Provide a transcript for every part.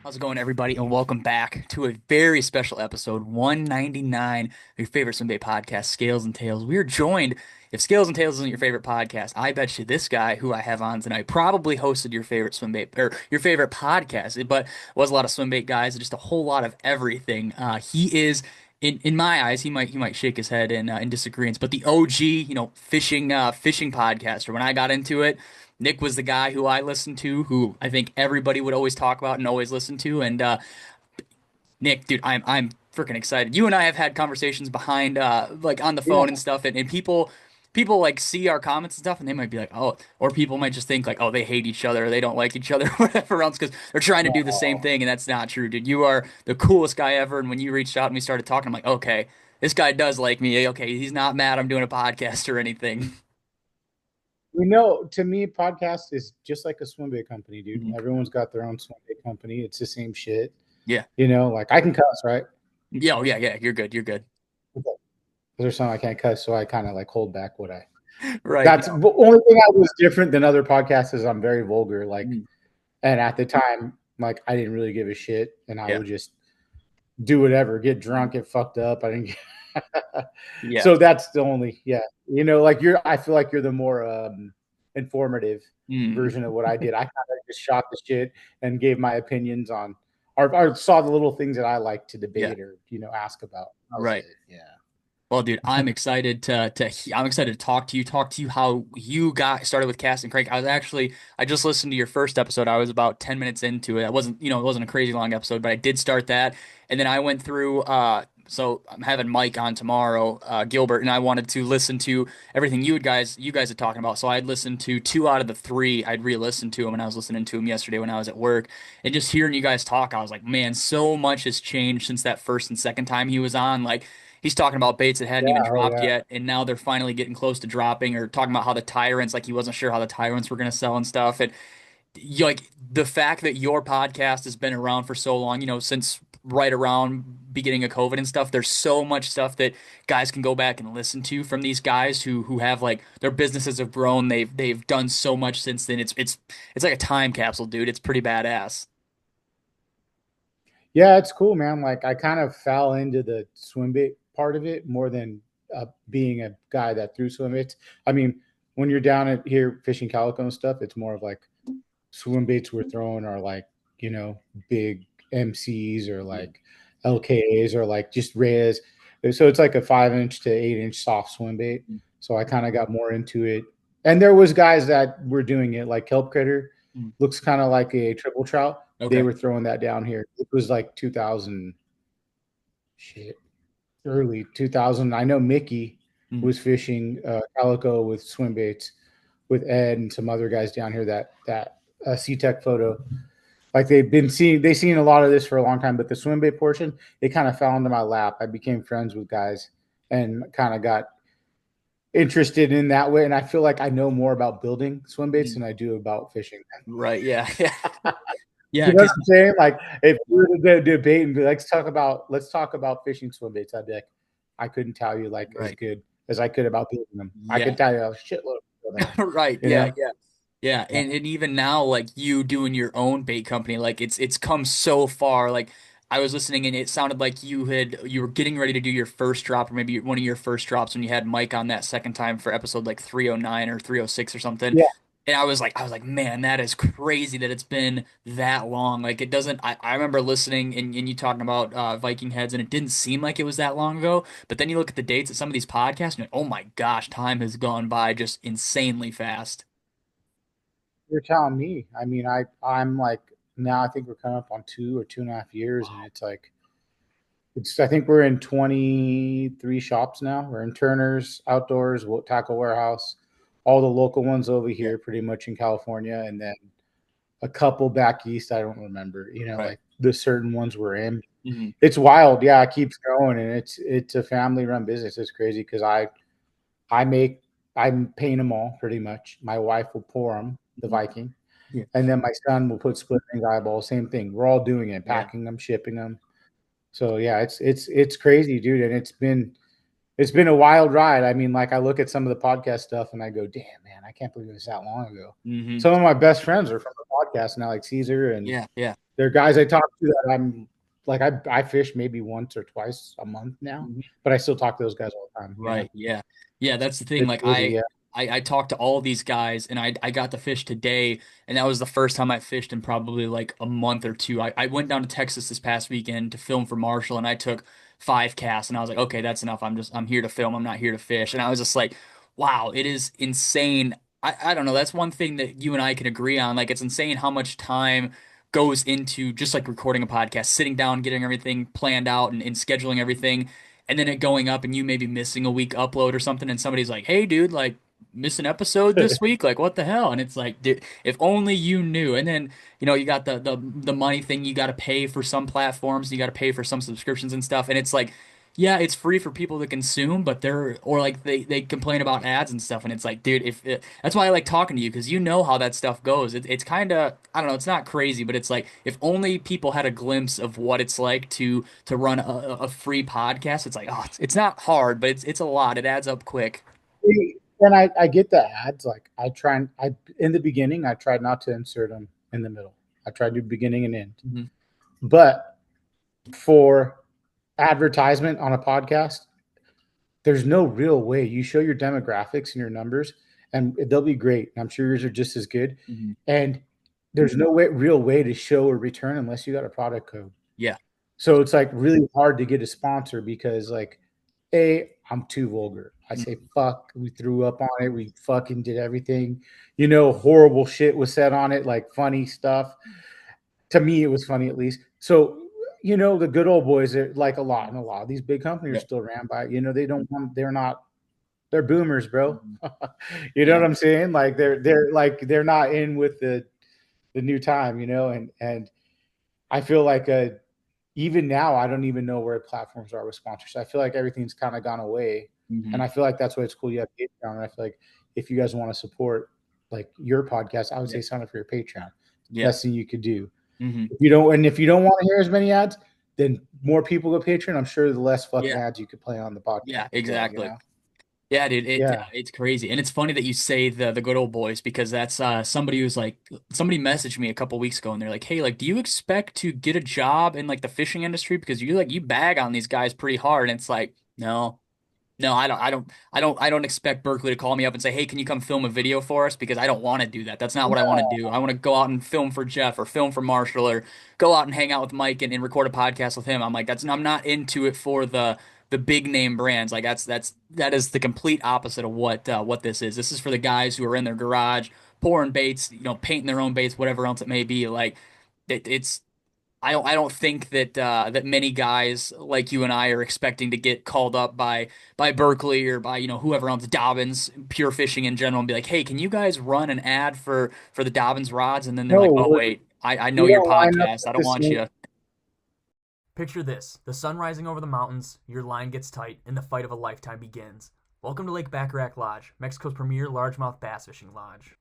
How's it going, everybody? And welcome back to a very special episode 199 of your favorite swim podcast, Scales and Tails. We are joined, if Scales and Tails isn't your favorite podcast, I bet you this guy who I have on tonight probably hosted your favorite or your favorite podcast, but was a lot of swim bait guys, just a whole lot of everything. He is. In my eyes, he might shake his head in disagreement, but the OG, fishing podcaster. When I got into it, Nick was the guy who I listened to, who I think everybody would always talk about and always listen to. And Nick, dude, I'm freaking excited. You and I have had conversations behind, like on the Yeah, phone and stuff, and people like see our comments and stuff, and they might be like, oh, or people might just think like, oh, they hate each other, or they don't like each other, or whatever else, because they're trying to do the same no, thing, and that's not true, dude. You are the coolest guy ever, and when you reached out and we started talking, I'm like, okay, this guy does like me. Okay, he's not mad I'm doing a podcast or anything. to me, podcast is just like a swim bait company, dude. Mhm. Everyone's got their own swim bait company. It's the same shit. Yeah. Like I can cuss, right? Yeah. Oh, yeah. Yeah. You're good. You're good. There's some I can't cuss, so I kind of like hold back what I. Right. That's the only thing I was different than other podcasts is I'm very vulgar. Like, Mm. and at the time, like I didn't really give a shit, and I Yeah. would just do whatever, get drunk, get fucked up. I didn't. Yeah. So that's the only, yeah. Like you're. I feel like you're the more informative Mm. version of what I did. I kind of just shot the shit and gave my opinions on, or saw the little things that I like to Yeah. debate or ask about. That was Right. it. Yeah. Well, dude, I'm excited to talk to you how you got started with Cast and Crank. I just listened to your first episode. I was about 10 minutes into it. It wasn't a crazy long episode, but I did start that. And then I went through so I'm having Mike on tomorrow, Gilbert, and I wanted to listen to everything you guys are talking about. So I'd listened to two out of the three. I'd re-listened to them, and I was listening to them yesterday when I was at work. And just hearing you guys talk, I was like, man, so much has changed since that first and second time he was on. Like he's talking about baits that hadn't even Yeah. Oh dropped yeah. yet, and now they're finally getting close to dropping, or talking about how the tyrants, like he wasn't sure how the tyrants were going to sell and stuff. And like the fact that your podcast has been around for so long, since right around beginning of COVID and stuff, there's so much stuff that guys can go back and listen to from these guys who have like their businesses have grown. They've done so much since then. It's like a time capsule, dude. It's pretty badass. Yeah, it's cool, man. Like I kind of fell into the swim bait part of it more than being a guy that threw swim baits. I mean, when you're down at here fishing calico and stuff, it's more of like swim baits we're throwing are like, you know, big MCs or Yeah. like LKAs or like just rays. So it's like a 5 inch to 8 inch soft swim bait. So I kind of got more into it. And there was guys that were doing it like Kelp Critter Mm. looks kind of like a triple trout. They Okay. were throwing that down here. It was like 2000 shit, early 2000. I know Mickey Mm. was fishing calico with swim baits with Ed and some other guys down here that C-Tech photo. Like they seen a lot of this for a long time, but the swim bait portion, it kind of fell into my lap. I became friends with guys and kind of got interested in that way. And I feel like I know more about building swim baits Mm. than I do about fishing. Right. Yeah. Yeah. Yeah. You know what Because I'm saying? Like if we were to debate and be like, let's talk about fishing swim baits, I'd be like, I couldn't tell you like as right. good as I could about building them. I Yeah. could tell you a shitload of them, Right. you Yeah. know? Yeah. Yeah. Yeah. And even now, like you doing your own bait company, like it's come so far. Like I was listening and it sounded like you were getting ready to do your first drop, or maybe one of your first drops when you had Mike on that second time for episode like 309 or 306 or something. Yeah. And I was like, man, that is crazy that it's been that long. Like it doesn't I remember listening and you talking about Viking heads, and it didn't seem like it was that long ago. But then you look at the dates of some of these podcasts and you're like, oh my gosh, time has gone by just insanely fast. You're telling me. I mean, I'm like now I think we're coming up on 2 or 2.5 years, and Wow. it's like I think we're in 23 shops now. We're in Turner's, Outdoors, Tackle Warehouse, all the local ones over Yeah. here, pretty much in California, and then a couple back east. I don't remember, Right. like the certain ones we're in. Hmm. It's wild. Yeah, it keeps going, and it's a family run business. It's crazy because I make I paint them all pretty much. My wife will pour them, the Hmm. Viking, Yeah. and then my son will put split ring eyeballs. Same thing. We're all doing it, Yeah. packing them, shipping them. So yeah, it's crazy, dude, and it's been it's been a wild ride. I mean, like I look at some of the podcast stuff and I go, damn, man, I can't believe it was that long ago. Hmm. Some of my best friends are from the podcast now, like Caesar, and Yeah, yeah. they're guys I talk to that I'm like, I fish maybe once or twice a month now, Mhm. but I still talk to those guys all the time. You know, Right. Yeah. Yeah. That's the thing. it's Like crazy. Yeah. I talked to all these guys and I got to fish today and that was the first time I fished in probably like a month or two. I went down to Texas this past weekend to film for Marshall and I took 5 casts and I was like, okay, that's enough. I'm here to film. I'm not here to fish. And I was just like, wow, it is insane. I don't know. That's one thing that you and I can agree on. Like it's insane how much time goes into just like recording a podcast, sitting down, getting everything planned out and scheduling everything and then it going up and you maybe missing a week upload or something and somebody's like, "Hey dude, like miss an episode this week? Like what the hell?" And it's like, dude, if only you knew. And then, you got the money thing you got to pay for some platforms, you got to pay for some subscriptions and stuff. And it's like, yeah, it's free for people to consume, but they're or like they complain about ads and stuff and it's like, dude, if that's why I like talking to you because you know how that stuff goes. It's kind of I don't know, it's not crazy, but it's like if only people had a glimpse of what it's like to run a free podcast. It's like, oh, it's not hard, but it's a lot. It adds up quick. And I get the ads. Like I in the beginning, I tried not to insert them in the middle. I tried to do beginning and end. Hmm. But for advertisement on a podcast, there's no real way. You show your demographics and your numbers, and they'll be great. I'm sure yours are just as good. Hmm. And there's no real way to show a return unless you got a product code. Yeah. So it's like really hard to get a sponsor because like, I'm too vulgar. I say fuck. We threw up on it. We fucking did everything. Horrible shit was said on it, like funny stuff. To me, it was funny at least. So the good old boys are like and a lot of these big companies are Yeah. still ran by. They don't want. They're not. They're boomers, bro. Mhm. You know Yeah. what I'm saying? Like they're not in with the new time. And I feel like even now, I don't even know where platforms are with sponsors. I feel like everything's kind of gone away, Hmm. and I feel like that's why it's cool. You have Patreon, and I feel like if you guys want to support like your podcast, I would Yeah. say sign up for your Patreon. Yeah. Best thing you could do. Hmm. If you don't want to hear as many ads, then more people go Patreon. I'm sure the less fucking Yeah. ads you could play on the podcast Yeah. as well. Exactly. Yeah, dude, Yeah. it's crazy, and it's funny that you say the good old boys because that's somebody who's like somebody messaged me a couple weeks ago and they're like, hey, like, do you expect to get a job in like the fishing industry because you bag on these guys pretty hard, and it's like, no. No, I don't expect Berkeley to call me up and say, "Hey, can you come film a video for us?" Because I don't want to do that. That's not what I want to do. I want to go out and film for Jeff or film for Marshall or go out and hang out with Mike and record a podcast with him. I'm like, I'm not into it for the big name brands. Like that is the complete opposite of what this is. This is for the guys who are in their garage pouring baits, painting their own baits, whatever else it may be. Like it's I don't think that many guys like you and I are expecting to get called up by Berkeley or by whoever else Dobbins Pure Fishing in general and be like, hey, can you guys run an ad for the Dobbins rods? And then they're like, oh No, wait, I know we your don't line up podcast. I at don't the want same. you. Picture this: the sun rising over the mountains, your line gets tight, and the fight of a lifetime begins. Welcome to Lake Bacharach Lodge, Mexico's premier largemouth bass fishing lodge.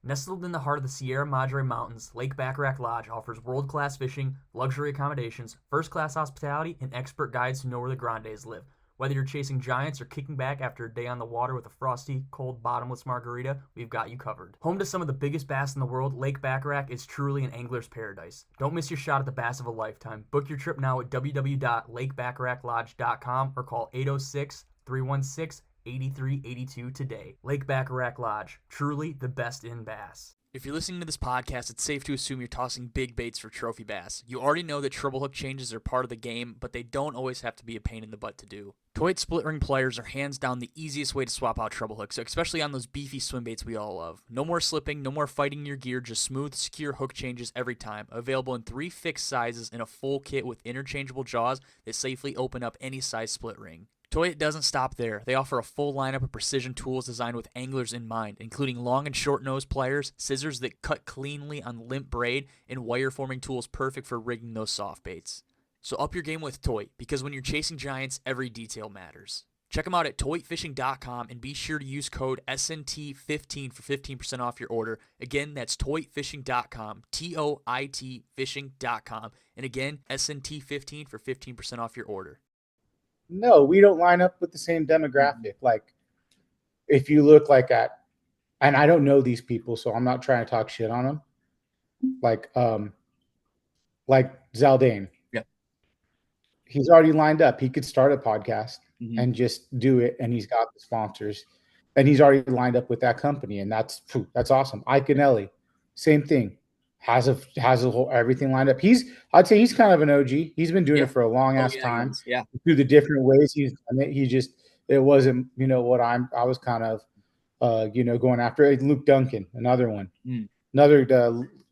Nestled in the heart of the Sierra Madre Mountains, Lake Bacharach Lodge offers world-class fishing, luxury accommodations, first-class hospitality, and expert guides who know where the grandes live. Whether you're chasing giants or kicking back after a day on the water with a frosty, cold, bottomless margarita, we've got you covered. Home to some of the biggest bass in the world, Lake Bacharach is truly an angler's paradise. Don't miss your shot at the bass of a lifetime. Book your trip now at www.lakebacharachlodge.com or call 806-316-8382 today. Lake Bacharach Lodge, truly the best in bass. If you're listening to this podcast, it's safe to assume you're tossing big baits for trophy bass. You already know that treble hook changes are part of the game, but they don't always have to be a pain in the butt to do. Toit split ring pliers are hands down the easiest way to swap out treble hooks, especially on those beefy swim baits we all love. No more slipping, no more fighting your gear, just smooth, secure hook changes every time. Available in 3 fixed sizes in a full kit with interchangeable jaws that safely open up any size split ring. Toyota doesn't stop there. They offer a full lineup of precision tools designed with anglers in mind, including long and short nose pliers, scissors that cut cleanly on limp braid, and wire forming tools perfect for rigging those soft baits. So up your game with Toy, because when you're chasing giants, every detail matters. Check them out at toyfishing.com and be sure to use code SNT15 for 15% off your order. Again, that's toyfishing.com, TOIT fishing.com. And again, SNT15 for 15% off your order. No, we don't line up with the same Hmm. demographic. Like if you look like at, and I don't know these people, so I'm not trying to talk shit on them. Like like Zaldane, Yep. he's already lined up. He could start a podcast Hmm. and just do it, and he's got the sponsors, and he's already lined up with that company, and that's awesome. Ike and Ellie, same thing, has a whole everything lined up. I'd say he's kind of an OG. He's been doing Yeah. it for a long Oh ass yeah, he time is. Yeah. through the different ways he's done it. He just it wasn't what I was kind of going after. Luke Duncan, another one, Mm-hmm. another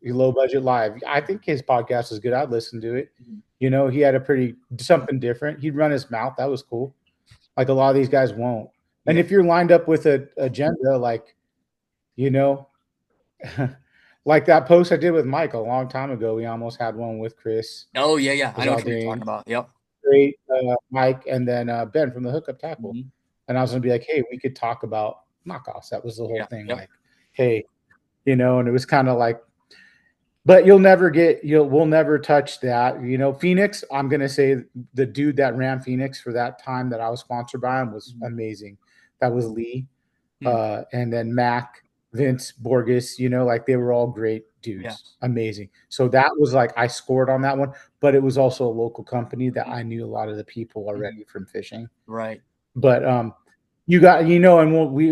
low budget live. I think his podcast is good. I'd listen to it. He had a pretty something different. He'd run his mouth. That was cool. Like a lot of these guys won't. And Yeah. if you're lined up with a agenda, like you know, like that post I did with Mike a long time ago, we almost had one with Chris Oh yeah, yeah. I know what you're talking Zaldane, about. Yep. great Mike, and then Ben from the Hookup Tackle. Hmm. And I was gonna be like, hey, we could talk about knockoffs. That was the whole Yeah. thing. Yep. Like, hey, and it was kind of like, but we'll never touch that. Phoenix, I'm gonna say the dude that ran Phoenix for that time that I was sponsored by him was Hmm. amazing. That was Lee. Hmm. And then Mac, Vince, Borges, like they were all great Yeah. dudes. Amazing. So that was like I scored on that one, but it was also a local company that I knew a lot of the people Hmm. already from fishing. Right. But and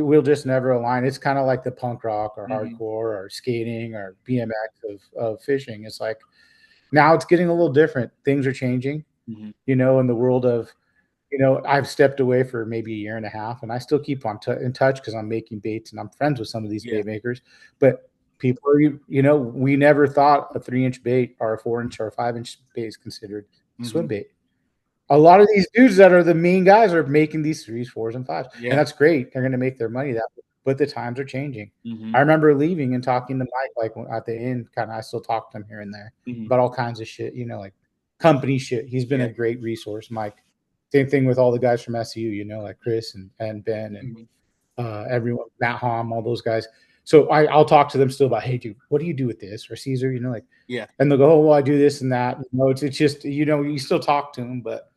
we'll just never align. It's kind of like the punk rock or Hmm. hardcore or skating or BMX of fishing. It's like now it's getting a little different. Things are changing, Hmm. in the world of I've stepped away for maybe a year and a half, and I still keep in touch because I'm making baits and I'm friends with some of these Yeah. bait makers. But people are, we never thought a 3-inch bait or a 4-inch or a 5-inch bait is considered swim Hmm. bait. A lot of these dudes that are the mean guys are making these threes, fours, and fives, and Yeah. that's great. They're going to make their money that way. But the times are changing. Hmm. I remember leaving and talking to Mike, like at the end, kind of. I still talk to him here and there Hmm. about all kinds of shit, like company shit. He's been Yeah. a great resource, Mike. Same thing with all the guys from SU, like Chris and Ben and Hmm. everyone, Matt Hom, all those guys. So I'll talk to them still about, hey, dude, what do you do with this or Caesar? Like, Yeah. and they'll go, oh, well, I do this and that. It's just you still talk to them, but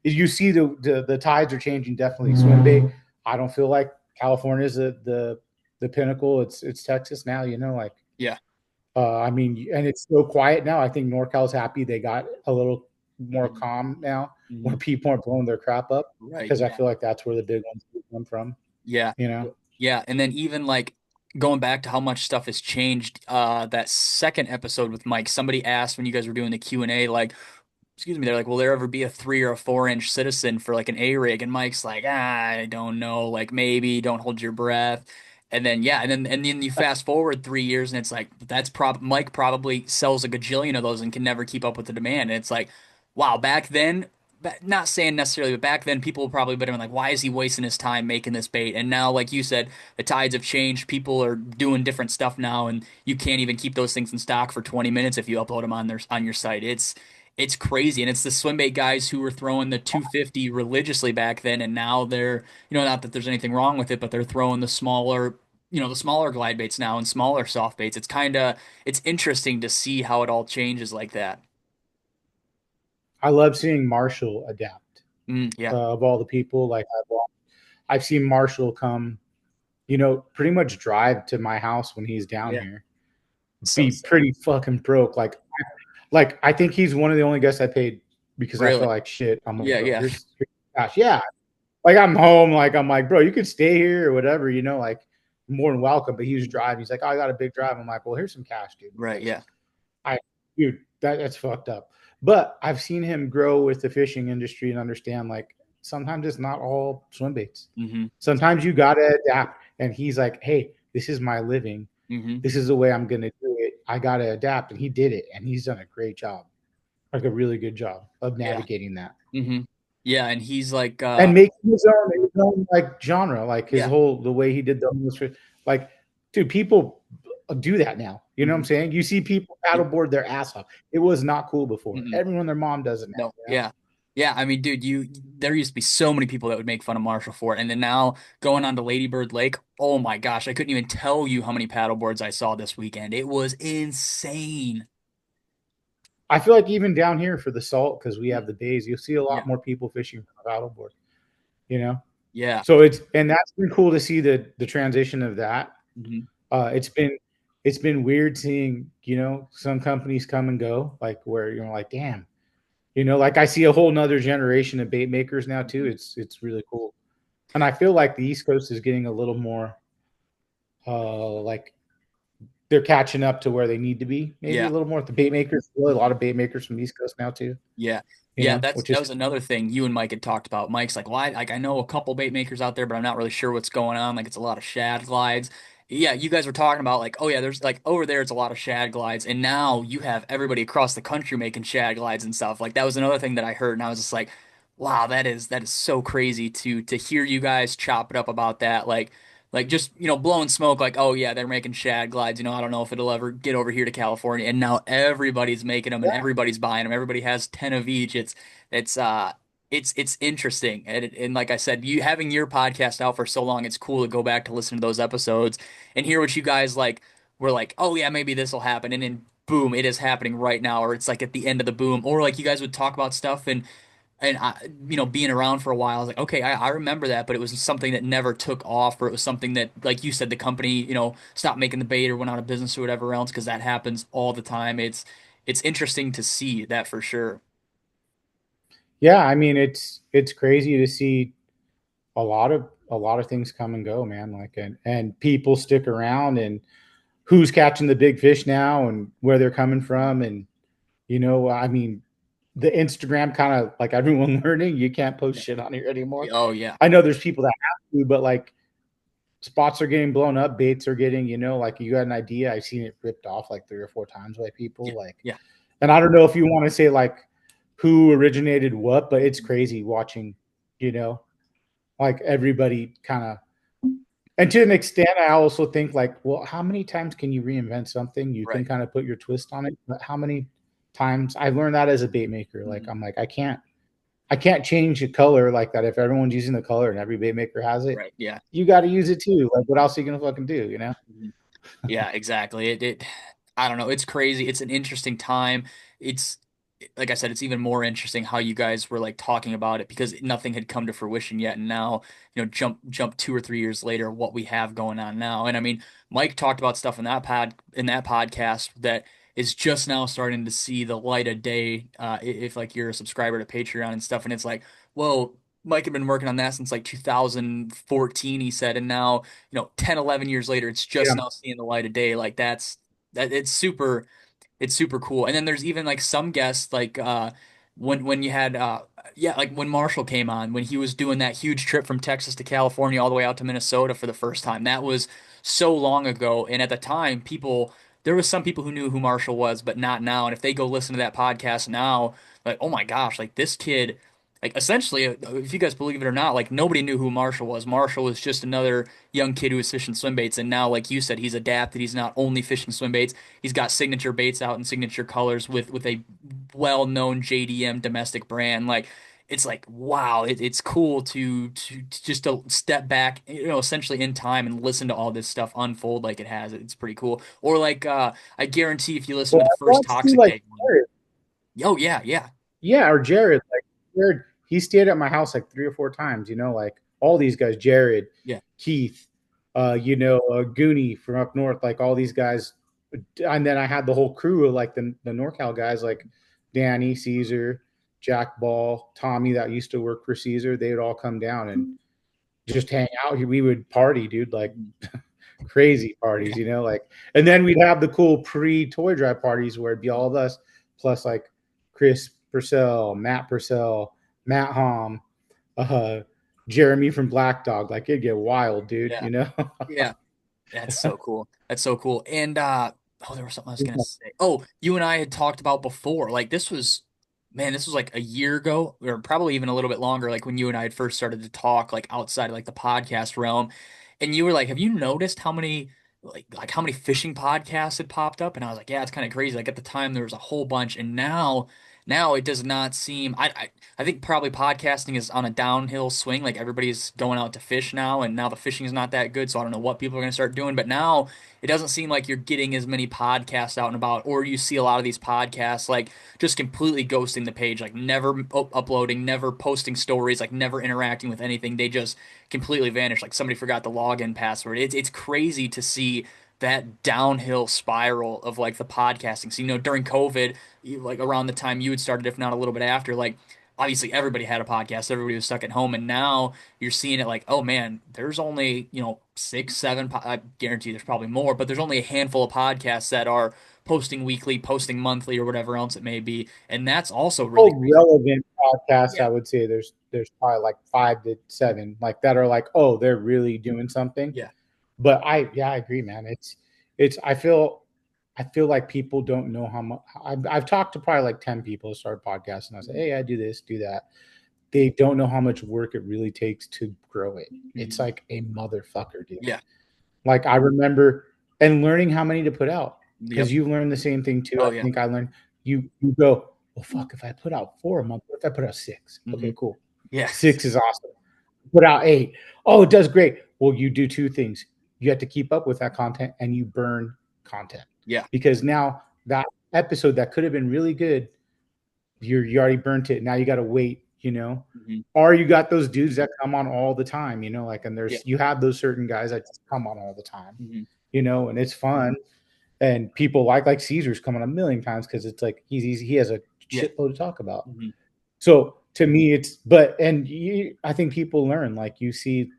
you see the tides are changing. Definitely swim bait. I don't feel like California is the pinnacle. It's Texas now. Like Yeah. I mean, and it's so quiet now. I think NorCal's happy they got a little more Hmm. calm now, where Hmm. people aren't blowing their crap up Right. because I Yeah. feel like that's where the big ones come from. Yeah. You know, Yeah. And then even like going back to how much stuff has changed, that second episode with Mike, somebody asked when you guys were doing the Q&A, like, excuse me, they're like, will there ever be a 3 or 4 inch citizen for like an A rig? And Mike's like, I don't know, like maybe, don't hold your breath. And then yeah, and then you fast forward 3 years and it's like that's Mike probably sells a gajillion of those and can never keep up with the demand. And it's like, wow, back then, not saying necessarily, but back then people probably would have been like, why is he wasting his time making this bait? And now, like you said, the tides have changed. People are doing different stuff now, and you can't even keep those things in stock for 20 minutes if you upload them on your site. It's crazy, and it's the swim bait guys who were throwing the 250 religiously back then, and now they're, not that there's anything wrong with it, but they're throwing the smaller glide baits now and smaller soft baits. It's interesting to see how it all changes like that. I love seeing Marshall adapt. Yeah, Of all the people, like I've seen Marshall come, pretty much drive to my house when he's down yeah, here, so be sick. pretty fucking broke. Like I think he's one of the only guests I paid because I feel Really? like shit. I'm like, Yeah, bro, yeah, here's gosh, yeah. Like I'm home, like I'm like, bro, you could stay here or whatever, like more than welcome. But he was driving. He's like, oh, I got a big drive. I'm like, well, here's some cash, dude, right, because yeah, I, dude, that's fucked up. But I've seen him grow with the fishing industry and understand like sometimes it's not all swim baits. mm-hmm, Sometimes you gotta adapt. And he's like, hey, this is my living. mm-hmm, This is the way I'm gonna do it. I gotta adapt. And he did it, and he's done a great job, like a really good job of yeah, navigating that mm-hmm, yeah, and he's like, and making his own like genre, like his yeah, whole the way he did the like, dude, people do that now. You know what I'm mm-hmm, saying? You see people yeah, paddleboard their ass off. It was not cool before. mm-hmm. Everyone, their mom does it now. No, yeah. Yeah, I mean, dude, there used to be so many people that would make fun of Marshall for it. And then now going on to Lady Bird Lake, oh my gosh, I couldn't even tell you how many paddle boards I saw this weekend. It was insane. I feel like even down here for the salt because we Mm. have the bays, you'll see a Yeah. lot more people fishing from a paddleboard. you know. Yeah. So and that's been cool to see the transition of that. Hmm. Uh, it's been it's been weird seeing, some companies come and go, like where you're like, damn, like I see a whole nother generation of bait makers now too. Hmm. It's really cool. And I feel like the East Coast is getting a little more like they're catching up to where they need to be, maybe Yeah. a little more. The bait makers, really a lot of bait makers from the East Coast now too, Yeah. Yeah, which that is was another thing you and Mike had talked about. Mike's like, "Well, like I know a couple bait makers out there, but I'm not really sure what's going on. Like it's a lot of shad glides." Yeah, you guys were talking about like, "Oh yeah, there's like over there it's a lot of shad glides." And now you have everybody across the country making shad glides and stuff. Like that was another thing that I heard and I was just like, "Wow, that is so crazy to hear you guys chop it up about that." Like just, blowing smoke like, "Oh yeah, they're making shad glides. I don't know if it'll ever get over here to California." And now everybody's making them and everybody's buying them. Everybody has 10 of each. It's uh it's interesting. And like I said, you having your podcast out for so long, it's cool to go back to listen to those episodes and hear what you guys like were like, "Oh yeah, maybe this will happen." And then boom, it is happening right now, or it's like at the end of the boom. Or like you guys would talk about stuff and being around for a while, I was like, okay, I remember that, but it was something that never took off, or it was something that, like you said, the company, stopped making the bait or went out of business or whatever else, because that happens all the time. It's interesting to see that for sure. yeah. I mean, it's crazy to see a lot of things come and go, man. Like and people stick around, and who's catching the big fish now, and where they're coming from, and I mean, the Instagram kind of like everyone learning, you can't post Yeah. shit on here anymore. Oh yeah. I know there's people that have to, but like spots are getting blown up, baits are getting, like you got an idea. I've seen it ripped off like 3 or 4 times by Yeah. people. Like, Yeah. and I don't know if you want to say like who originated what, but it's crazy watching, you know, like everybody kind of, and to an extent, I also think like, well, how many times can you reinvent something? You can Right. kind of put your twist on it, but how many times I learned that as a bait maker? Like, Mhm. I'm like, I can't change the color like that. If everyone's using the color and every bait maker has it, Right. Yeah. you got to use it too. Like, what else are you gonna fucking do? Mhm. Yeah, exactly. I don't know. It's crazy. It's an interesting time. It's like I said, it's even more interesting how you guys were like talking about it because nothing had come to fruition yet. And now, jump 2 or 3 years later, what we have going on now. And I mean, Mike talked about stuff in that podcast that is just now starting to see the light of day. If like you're a subscriber to Patreon and stuff, and it's like, whoa. Mike had been working on that since like 2014, he said, and now 10, 11 years later, it's just Yeah, now seeing the light of day. Like that it's super cool. And then there's even like some guests like when you had yeah, like when Marshall came on, when he was doing that huge trip from Texas to California all the way out to Minnesota for the first time. That was so long ago. And at the time, people there was some people who knew who Marshall was, but not now. And if they go listen to that podcast now, like, oh my gosh, like this kid, like essentially, if you guys believe it or not, like nobody knew who Marshall was. Marshall was just another young kid who was fishing swim baits, and now, like you said, he's adapted. He's not only fishing swim baits. He's got signature baits out in signature colors with a well-known JDM domestic brand. Like it's like wow, it's cool to just to step back, essentially in time and listen to all this stuff unfold like it has. It's pretty cool. Or like I guarantee if you listen well, to the I first watched you Toxic like Day one, oh yeah, yeah, Yeah, or Jared. Like Jared, he stayed at my house like 3 or 4 times. Like all these guys, Jared, yeah. Keith, Goonie from up north, like all these guys. And then I had the whole crew of like the NorCal guys, like Danny, Caesar, Jack Ball, Tommy that used to work for Caesar. They would all come down and just hang out. We would party, dude, like Mhm. crazy parties, Yeah, like, and then we'd have the cool pre-toy drive parties where it'd be all of us plus like Chris Purcell, Matt Purcell, Matt Hom, uh, Jeremy from Black Dog. Like it'd get wild, dude. yeah, yeah. That's so cool. That's so cool. And oh, there was something I was gonna say. Oh, you and I had talked about before. Like this was, man, this was like a year ago, or probably even a little bit longer. Like when you and I had first started to talk, like outside of like the podcast realm, and you were like, "Have you noticed how many like how many fishing podcasts had popped up?" And I was like, "Yeah, it's kind of crazy." Like at the time, there was a whole bunch, and Now it does not seem. I think probably podcasting is on a downhill swing. Like everybody's going out to fish now, and now the fishing is not that good. So I don't know what people are going to start doing. But now it doesn't seem like you're getting as many podcasts out and about, or you see a lot of these podcasts like just completely ghosting the page, like never uploading, never posting stories, like never interacting with anything. They just completely vanish. Like somebody forgot the login password. It's crazy to see that downhill spiral of like the podcasting. So, during COVID, like around the time you had started, if not a little bit after, like obviously everybody had a podcast, everybody was stuck at home, and now you're seeing it like, oh man, there's only, six, seven, I guarantee there's probably more, but there's only a handful of podcasts that are posting weekly, posting monthly, or whatever else it may be. And that's also really Oh, crazy. relevant podcasts, Yeah. I would say there's probably like 5 to 7 like that are like, oh, they're really doing something. Yeah. But I agree, man. It's I feel like people don't know how much. I've talked to probably like 10 people to start podcasts, and I say, Mhm. hey, I do this, do that. They don't know how much work it really takes to grow it. It's Mhm. like a motherfucker, dude. Yeah. Like I remember and learning how many to put out Yep. because you learned the same thing too. Oh I yeah. think I learned you go, well, fuck, if I put out 4 a month, what if I put out 6? Hmm. Okay, cool. Yes. 6 is awesome. Put out 8. Oh, it does great. Well, you do 2 things. You have to keep up with that content and you burn content Yeah. because now that episode that could have been really good, you already burnt it. Now you got to wait, Hmm. or you got those dudes that come on all the time, like, and Yeah. you have those certain guys that just come on all the time, Hmm. and it's fun. And people like Caesar's coming a million times because it's like he's easy. He has a Yeah. shitload to talk about. Hmm. So to me, I think people learn. Like you see,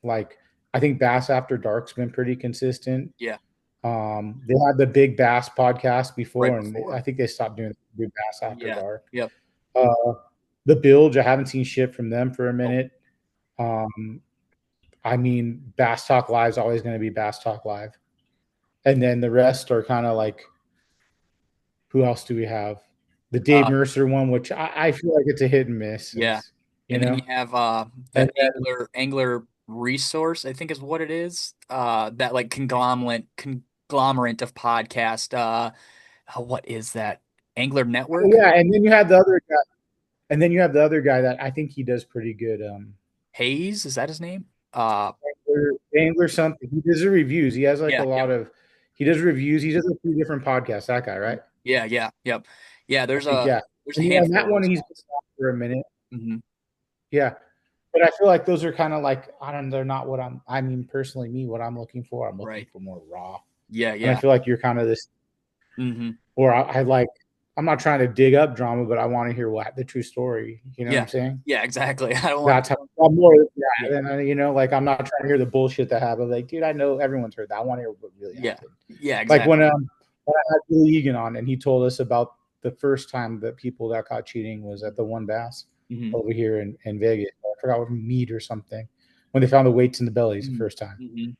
like I think Bass After Dark's been pretty consistent. Yeah. They had the Big Bass podcast Right before, and before. I think they stopped doing Big Bass After Yeah. Dark. Yep. Uh, the Bilge, I haven't seen shit from them for a Oh, minute. Um, I mean, Bass Talk Live is always going to be Bass Talk Live, and then the rest are kind of like, who else do we have? The Dave uh, Mercer one, which I feel like it's a hit and miss, yeah. since you And then you know, have and the then angler resource, I think is what it is. That like conglomerate of podcast. What is that? Angler oh Network? yeah, and then you have the other guy, that I think he does pretty good. Hayes, is that his name? Uh Angler something. He does the reviews. He has like a yeah, yep. lot of. He does reviews. He does a few different podcasts. That guy, right? Yeah, yeah, yep. Yeah, I think yeah. there's a And yeah, and handful that of one those he's been guys. on for a minute. Hmm. Yeah, but I feel like those are kind of like, I don't. They're not what I'm. I mean, personally, me, what I'm looking for. I'm looking Right. for more raw, Yeah, and I yeah. feel like you're kind of this. Hmm. Or I like. I'm not trying to dig up drama, but I want to hear what the true story. You know what I'm Yeah. saying? Yeah, exactly. I don't want That's how I'm more. yeah, Yeah, and like I'm not trying to hear the bullshit that happened. Like, dude, I know everyone's heard that. I want to hear what really yeah. happened. Yeah, Like exactly. when I had Billy Egan on, and he told us about the first time that people got caught cheating was at the One Bass Hmm. over here in Vegas. I forgot what, meat or something, when they found the weights in the bellies the Hmm. first time. Hmm.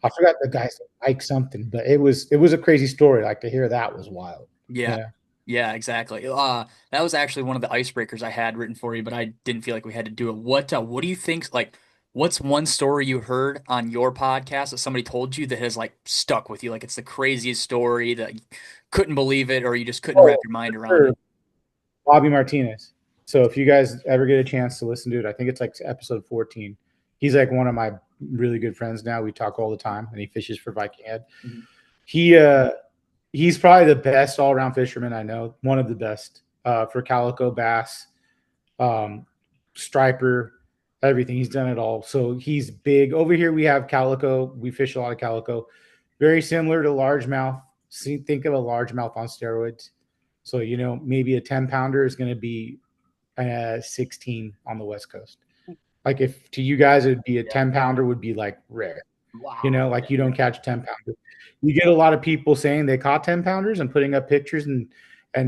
I forgot the guy's like something, but it was a crazy story. Like to hear that was wild. Yeah. Yeah. Yeah, exactly. That was actually one of the icebreakers I had written for you, but I didn't feel like we had to do it. What do you think, like, what's one story you heard on your podcast that somebody told you that has like stuck with you? Like it's the craziest story that you couldn't believe it or you just couldn't wrap Oh, your mind for around sure. it. Bobby Martinez. So if you guys ever get a chance to listen to it, I think it's like episode 14. He's like one of my really good friends now. We talk all the time, and he fishes for Vikinghead. Mhm. He he's probably the best all around fisherman I know. One of the best for calico bass, um, striper, everything. He's done it all. So he's big. Over here we have calico. We fish a lot of calico. Very similar to largemouth. See, think of a largemouth on steroids. So maybe a 10 pounder is going to be 16 on the West Coast. Like if to you guys it'd be a Yeah. 10 pounder would be like rare. Wow. Yeah, Like you yeah. don't catch 10 pounder. You get a lot of people saying they caught 10 pounders and putting up pictures and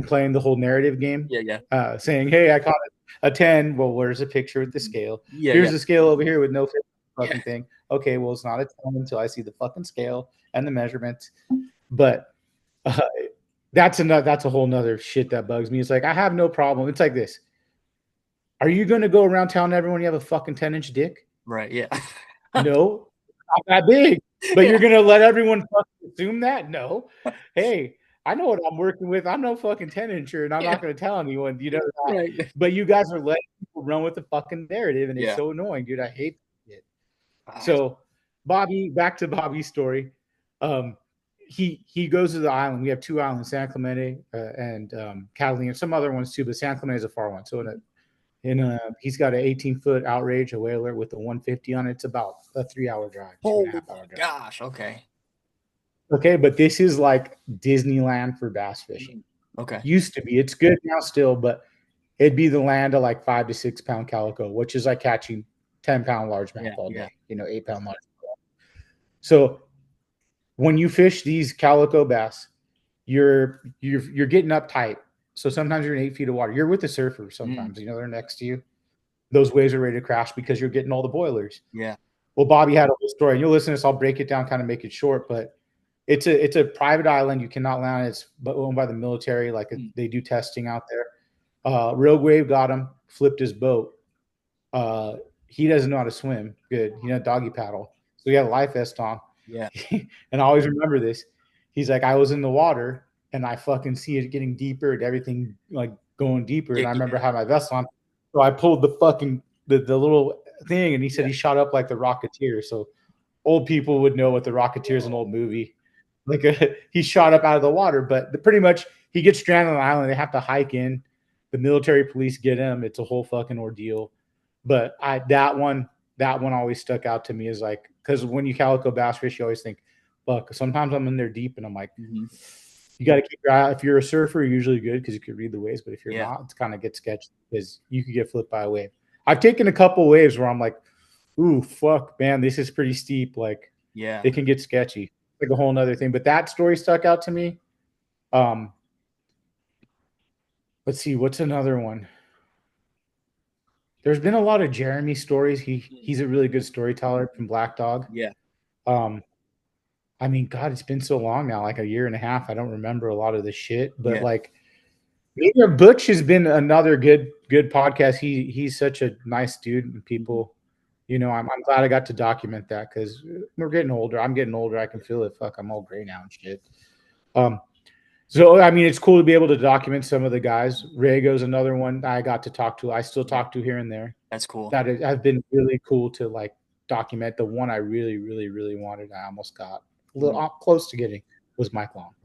playing the whole narrative game, Yeah, yeah. saying, "Hey, I caught a 10." Well, where's a picture with the scale? Yeah, Here's yeah. the scale over here with no Yeah. fucking thing. Okay, well, it's not a 10 until I see the fucking scale and the measurements. But uh, that's a whole nother shit that bugs me. It's like I have no problem. It's like this. Are you going to go around telling everyone you have a fucking 10-inch dick? Right, yeah. No, not that big. But you're Yeah. going to let everyone fucking assume that? No. Hey, I know what I'm working with. I'm no fucking 10-incher, and I'm Yeah. not going to tell anyone, you know that. Right. But you guys are letting people run with the fucking narrative, and it's Yeah. so annoying, dude. I hate it. Ah, So, Bobby, back to Bobby's story. Um, he goes to the island. We have two islands, San Clemente and Catalina, some other ones too, but San Clemente is a far one. So he's got an 18-foot outrage, a whaler with a 150 on it. It's about a 3-hour drive, two and a oh half my hour drive. gosh. Okay. Okay, but this is like Disneyland for bass fishing. Okay. Used to be. It's good now still, but it'd be the land of like 5 to 6 pound calico, which is like catching 10-pound largemouth Yeah. all Yeah. day, 8-pound largemouth. So when you fish these calico bass, you're getting uptight. So sometimes you're in 8 feet of water. You're with the surfer Mm. sometimes, they're next to you. Those waves are ready to crash because you're getting all the boilers. Yeah. Well, Bobby had a whole story, and you'll listen to this. I'll break it down, kind of make it short, but it's a private island. You cannot land. It's owned by the military. Like Mm. they do testing out there. Rogue wave got him, flipped his boat. Uh, he doesn't know how to swim. Good, doggy paddle. So he had a life vest on. Yeah. And I always remember this. He's like, I was in the water and I fucking see it getting deeper and everything like going deeper. And I remember Yeah. having my vest on. So I pulled the fucking the little thing, and he said Yeah. he shot up like the Rocketeer. So old people would know what the Rocketeer is, an old movie. Like he shot up out of the water, but pretty much he gets stranded on the island. They have to hike in. The military police get him. It's a whole fucking ordeal. But that one always stuck out to me, is like, because when you calico bass fish, you always think, fuck. Sometimes I'm in there deep, and I'm like, Mm-hmm. you got to keep your eye. If you're a surfer, you're usually good because you can read the waves. But if you're Yeah. not, it's kind of get sketchy because you could get flipped by a wave. I've taken a couple waves where I'm like, ooh, fuck, man, this is pretty steep. Like, Yeah. it can get sketchy, like a whole nother thing. But that story stuck out to me. Um, let's see, what's another one? There's been a lot of Jeremy stories. He's a really good storyteller from Black Dog. Yeah. Um, I mean, God, it's been so long now, like a year and a half. I don't remember a lot of the shit, but Yeah. like, Butch has been another good podcast. He's such a nice dude, and Mm-hmm. people, I'm glad I got to document that because we're getting older. I'm getting older. I can feel it. Fuck, I'm all gray now and shit. Um, so I mean, it's cool to be able to document some of the guys. Rago's another one I got to talk to. I still Yeah. talk to here and there. That's cool. Have been really cool to like document. The one I really, really, really wanted, I almost got a little close to getting, was Mike Long.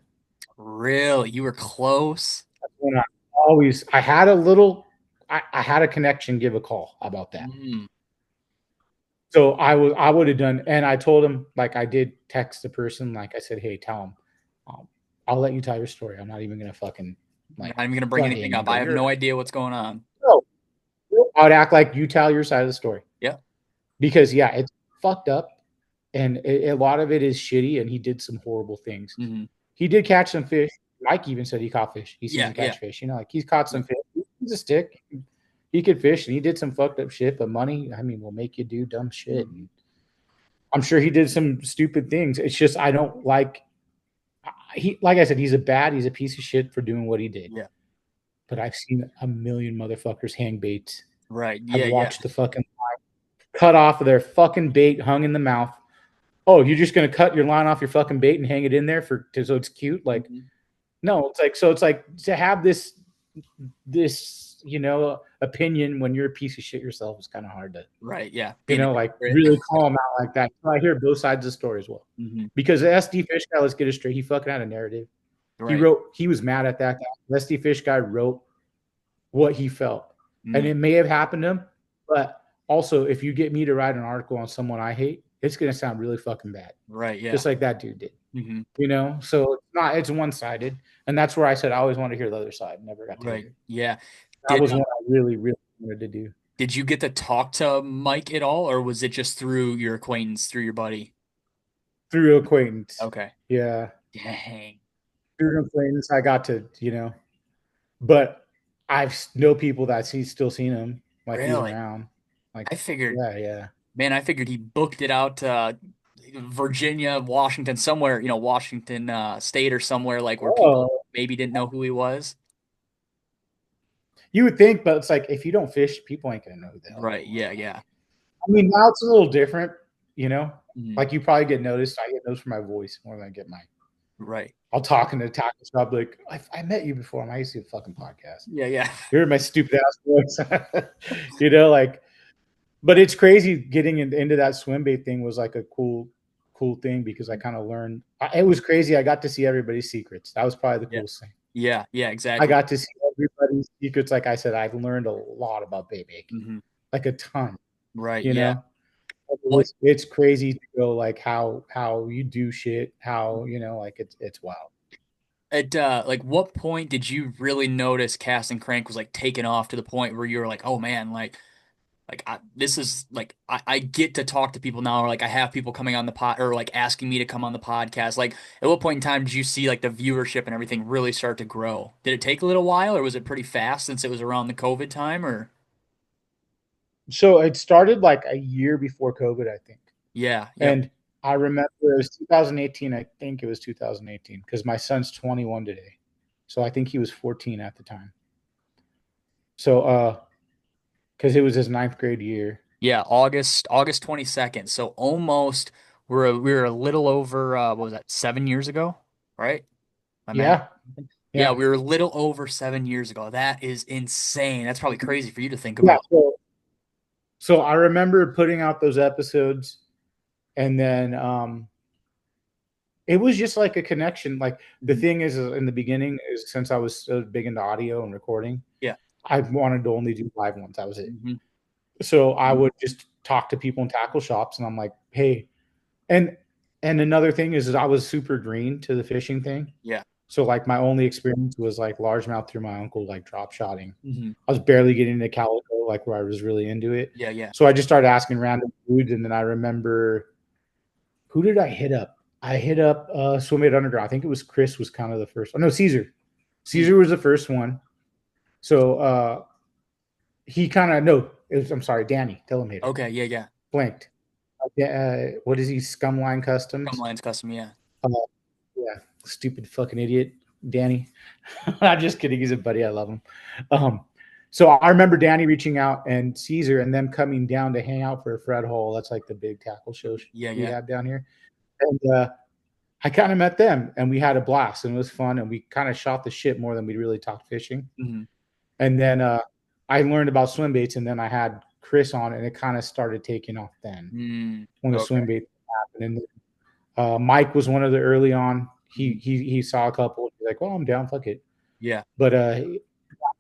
Really? You were close? When I had a little, I had a connection give a call about that. Mm. So I would have done, and I told him, like, I did text the person, like I said, hey, tell him, I'll let you tell your story. I'm not even gonna fucking like Not even gonna bring butt anything in and up. go, I have you're no idea what's going on. no. I would act like you tell your side of the story, Yeah. because yeah, it's fucked up, and a lot of it is shitty, and he did some horrible things. Mm-hmm. He did catch some fish. Mike even said he caught fish. He seems Yeah. to Yeah. catch fish. Like, he's caught Yeah. some fish. He's a stick. He could fish, and he did some fucked up shit. But money, I mean, will make you do dumb shit. Mm-hmm. And I'm sure he did some stupid things. It's just I don't like. Like I said, he's a piece of shit for doing what he did. Yeah. But I've seen a million motherfuckers hang baits. Right. I've Yeah. Yeah. watched the fucking cut off of their fucking bait hung in the mouth. Oh, you're just gonna cut your line off your fucking bait and hang it in there so it's cute? Like, Mm-hmm. no, it's like to have this opinion when you're a piece of shit yourself is kind of hard to, Right. Yeah. Being a like, hypocrite. really call them out like that. So I hear both sides of the story as well. Mm-hmm. Because the SD Fish guy, let's get it straight, he fucking had a narrative. Right. He was mad at that guy. The SD Fish guy wrote what he felt. And Mm. it may have happened to him, but also, if you get me to write an article on someone I hate, it's gonna sound really fucking bad. Right. Yeah. Just like that dude did. Mm-hmm. So it's one-sided. And that's where I said I always want to hear the other side. Never got to hear Right. it. Yeah. That Did was what I really, really wanted to do. did you get to talk to Mike at all, or was it just through your acquaintance, through your buddy? Through acquaintance. Okay. Yeah. Dang. Through acquaintance, I got to, but I've know people that still seen him. Like, he's Really? around. Like, I figured, yeah, yeah. man, I figured he booked it out to Virginia, Washington, somewhere, Washington State or somewhere like where people Oh, maybe didn't know who he was. you would think, but it's like, if you don't fish, people ain't gonna know who the hell Right. you are. Yeah. Yeah. I mean, now it's a little different, Mhm. Like, you probably get noticed. I get noticed for my voice more than I get my Right. I'll talk in the tackle shop like, I met you before. I used to do a fucking podcast. Yeah, yeah. You're my stupid ass voice. Like, but it's crazy getting into that swim bait thing was like a cool thing because I kind of learned. It was crazy. I got to see everybody's secrets. That was probably the Yeah. coolest thing. Yeah, yeah, I exactly. got to see everybody's secrets. Like I said, I've learned a lot about bait making, Hmm. like a ton. Right, You yeah. know, What it's crazy to go like how you do shit. How like it's wild. at like what point did you really notice Cast and Crank was like taking off to the point where you were like, oh man, this is like I get to talk to people now, or like I have people coming on the pod or like asking me to come on the podcast. Like at what point in time did you see like the viewership and everything really start to grow? Did it take a little while or was it pretty fast since it was around the COVID time or So it started like a year before COVID, I think. yeah, yep. And I remember it was 2018. I think it was 2018 because my son's 21 today. So I think he was 14 at the time. So, because it was his ninth grade year. Yeah, August 22nd. So almost we were a little over what was that, 7 years ago? Right? My math. Yeah. Yeah, Yeah. we were a little over 7 years ago. That is insane. That's probably crazy for you to think Yeah. about. So I remember putting out those episodes and then, it was just like a connection. Like the Mhm. thing is in the beginning is since I was so big into audio and recording, Yeah. I wanted to only do live ones. That was it. Hmm. So I would just talk to people in tackle shops and I'm like, hey, and another thing is I was super green to the fishing thing. Yeah. So like my only experience was like largemouth through my uncle, like drop shotting. Hmm. I was barely getting into calico, like where I was really into it. Yeah, yeah. So I just started asking random dudes, and then I remember who did I hit up? I hit up Swim Underground. I think it was Chris was kind of the first. Oh no, Caesar. Mm. Caesar was the first one. So he kind of no, it was, I'm sorry, Danny Telemeter. Okay, yeah, yeah. Blanked. What is he? Scumline From Customs. Lines Custom, yeah. Uh, yeah, stupid fucking idiot, Danny. I'm just kidding. He's a buddy. I love him. Um, so I remember Danny reaching out and Caesar and them coming down to hang out for a Fred Hall. That's like the big tackle show Yeah, we yeah. have down here. And I kind of met them and we had a blast and it was fun. And we kind of shot the shit more than we really talked fishing. Hmm. And then I learned about swim baits and then I had Chris on and it kind of started taking off then Mm. when the Okay. swim bait happened. And Mike was one of the early on. He Mhm. he he saw a couple. He's like, "Well, I'm down. Fuck it." Yeah. But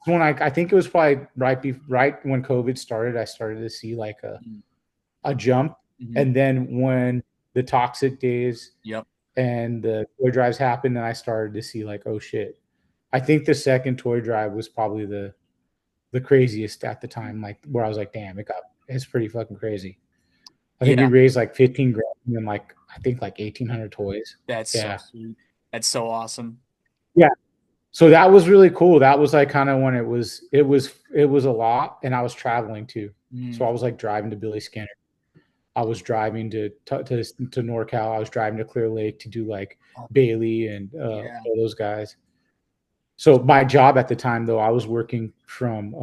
when I think it was probably right when COVID started, I started to see like a jump, Mm-hmm. and then when the toxic days Yep. and the toy drives happened, and I started to see like, oh shit. I think the second toy drive was probably the craziest at the time, like where I was like, damn, it's pretty fucking crazy. I think we Yeah, raised like 15 grand and like I think like 1,800 toys. that's so Yeah. sweet. That's so awesome. Yeah. So that was really cool. That was like kind of when it was a lot, and I was traveling too. So Mm. I was like driving to Billy Skinner. I was driving to NorCal. I was driving to Clear Lake to do like Oh, Bailey and yeah. all those guys. So my job at the time, though, I was working from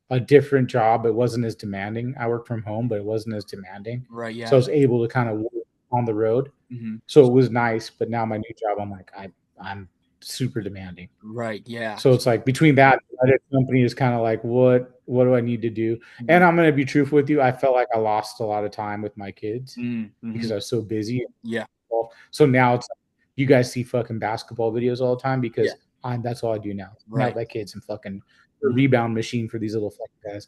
a different job. It wasn't as demanding. I worked from home, but it wasn't as demanding. Right, So I yeah. was able to kind of work on the road. Hmm. So it was nice. But now my new job, I'm like I'm super demanding. Right, yeah. So it's like between that edit company is kind of like what do I need to do? Mm-hmm. And I'm gonna be truthful with you. I felt like I lost a lot of time with my kids Mm-hmm. because I was so busy. Yeah, So now it's like, you guys see fucking basketball videos all the time yeah. because that's all I do now. Now Right. that kid's some fucking Mhm. rebound machine for these little fucking guys.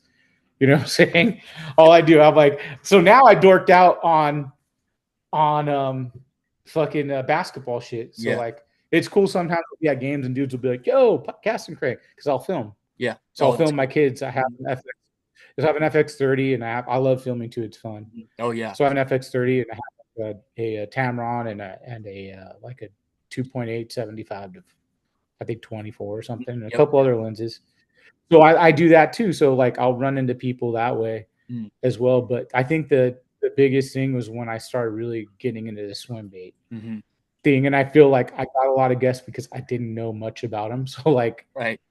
You know what I'm saying? All I do, I'm like, so now I dorked out on fucking basketball shit. So Yeah, like it's cool sometimes we'll be at games and dudes will be like, yo, cast and crank, because I'll film. yeah. So I'll Oh, that's film my cool. kids. Mhm. I have an FX30 and I love filming too. It's fun. Mhm. Oh, yeah. So I have an FX30 and I have a Tamron and a like a 2.8 75 to I think 24 or Mhm. something, and a Yep, couple yep. other lenses. So I do that too. So like I'll run into people that way Mm. as well. But I think the biggest thing was when I started really getting into the swim bait Mm-hmm. thing, and I feel like I got a lot of guests because I didn't know much about them. So like Right.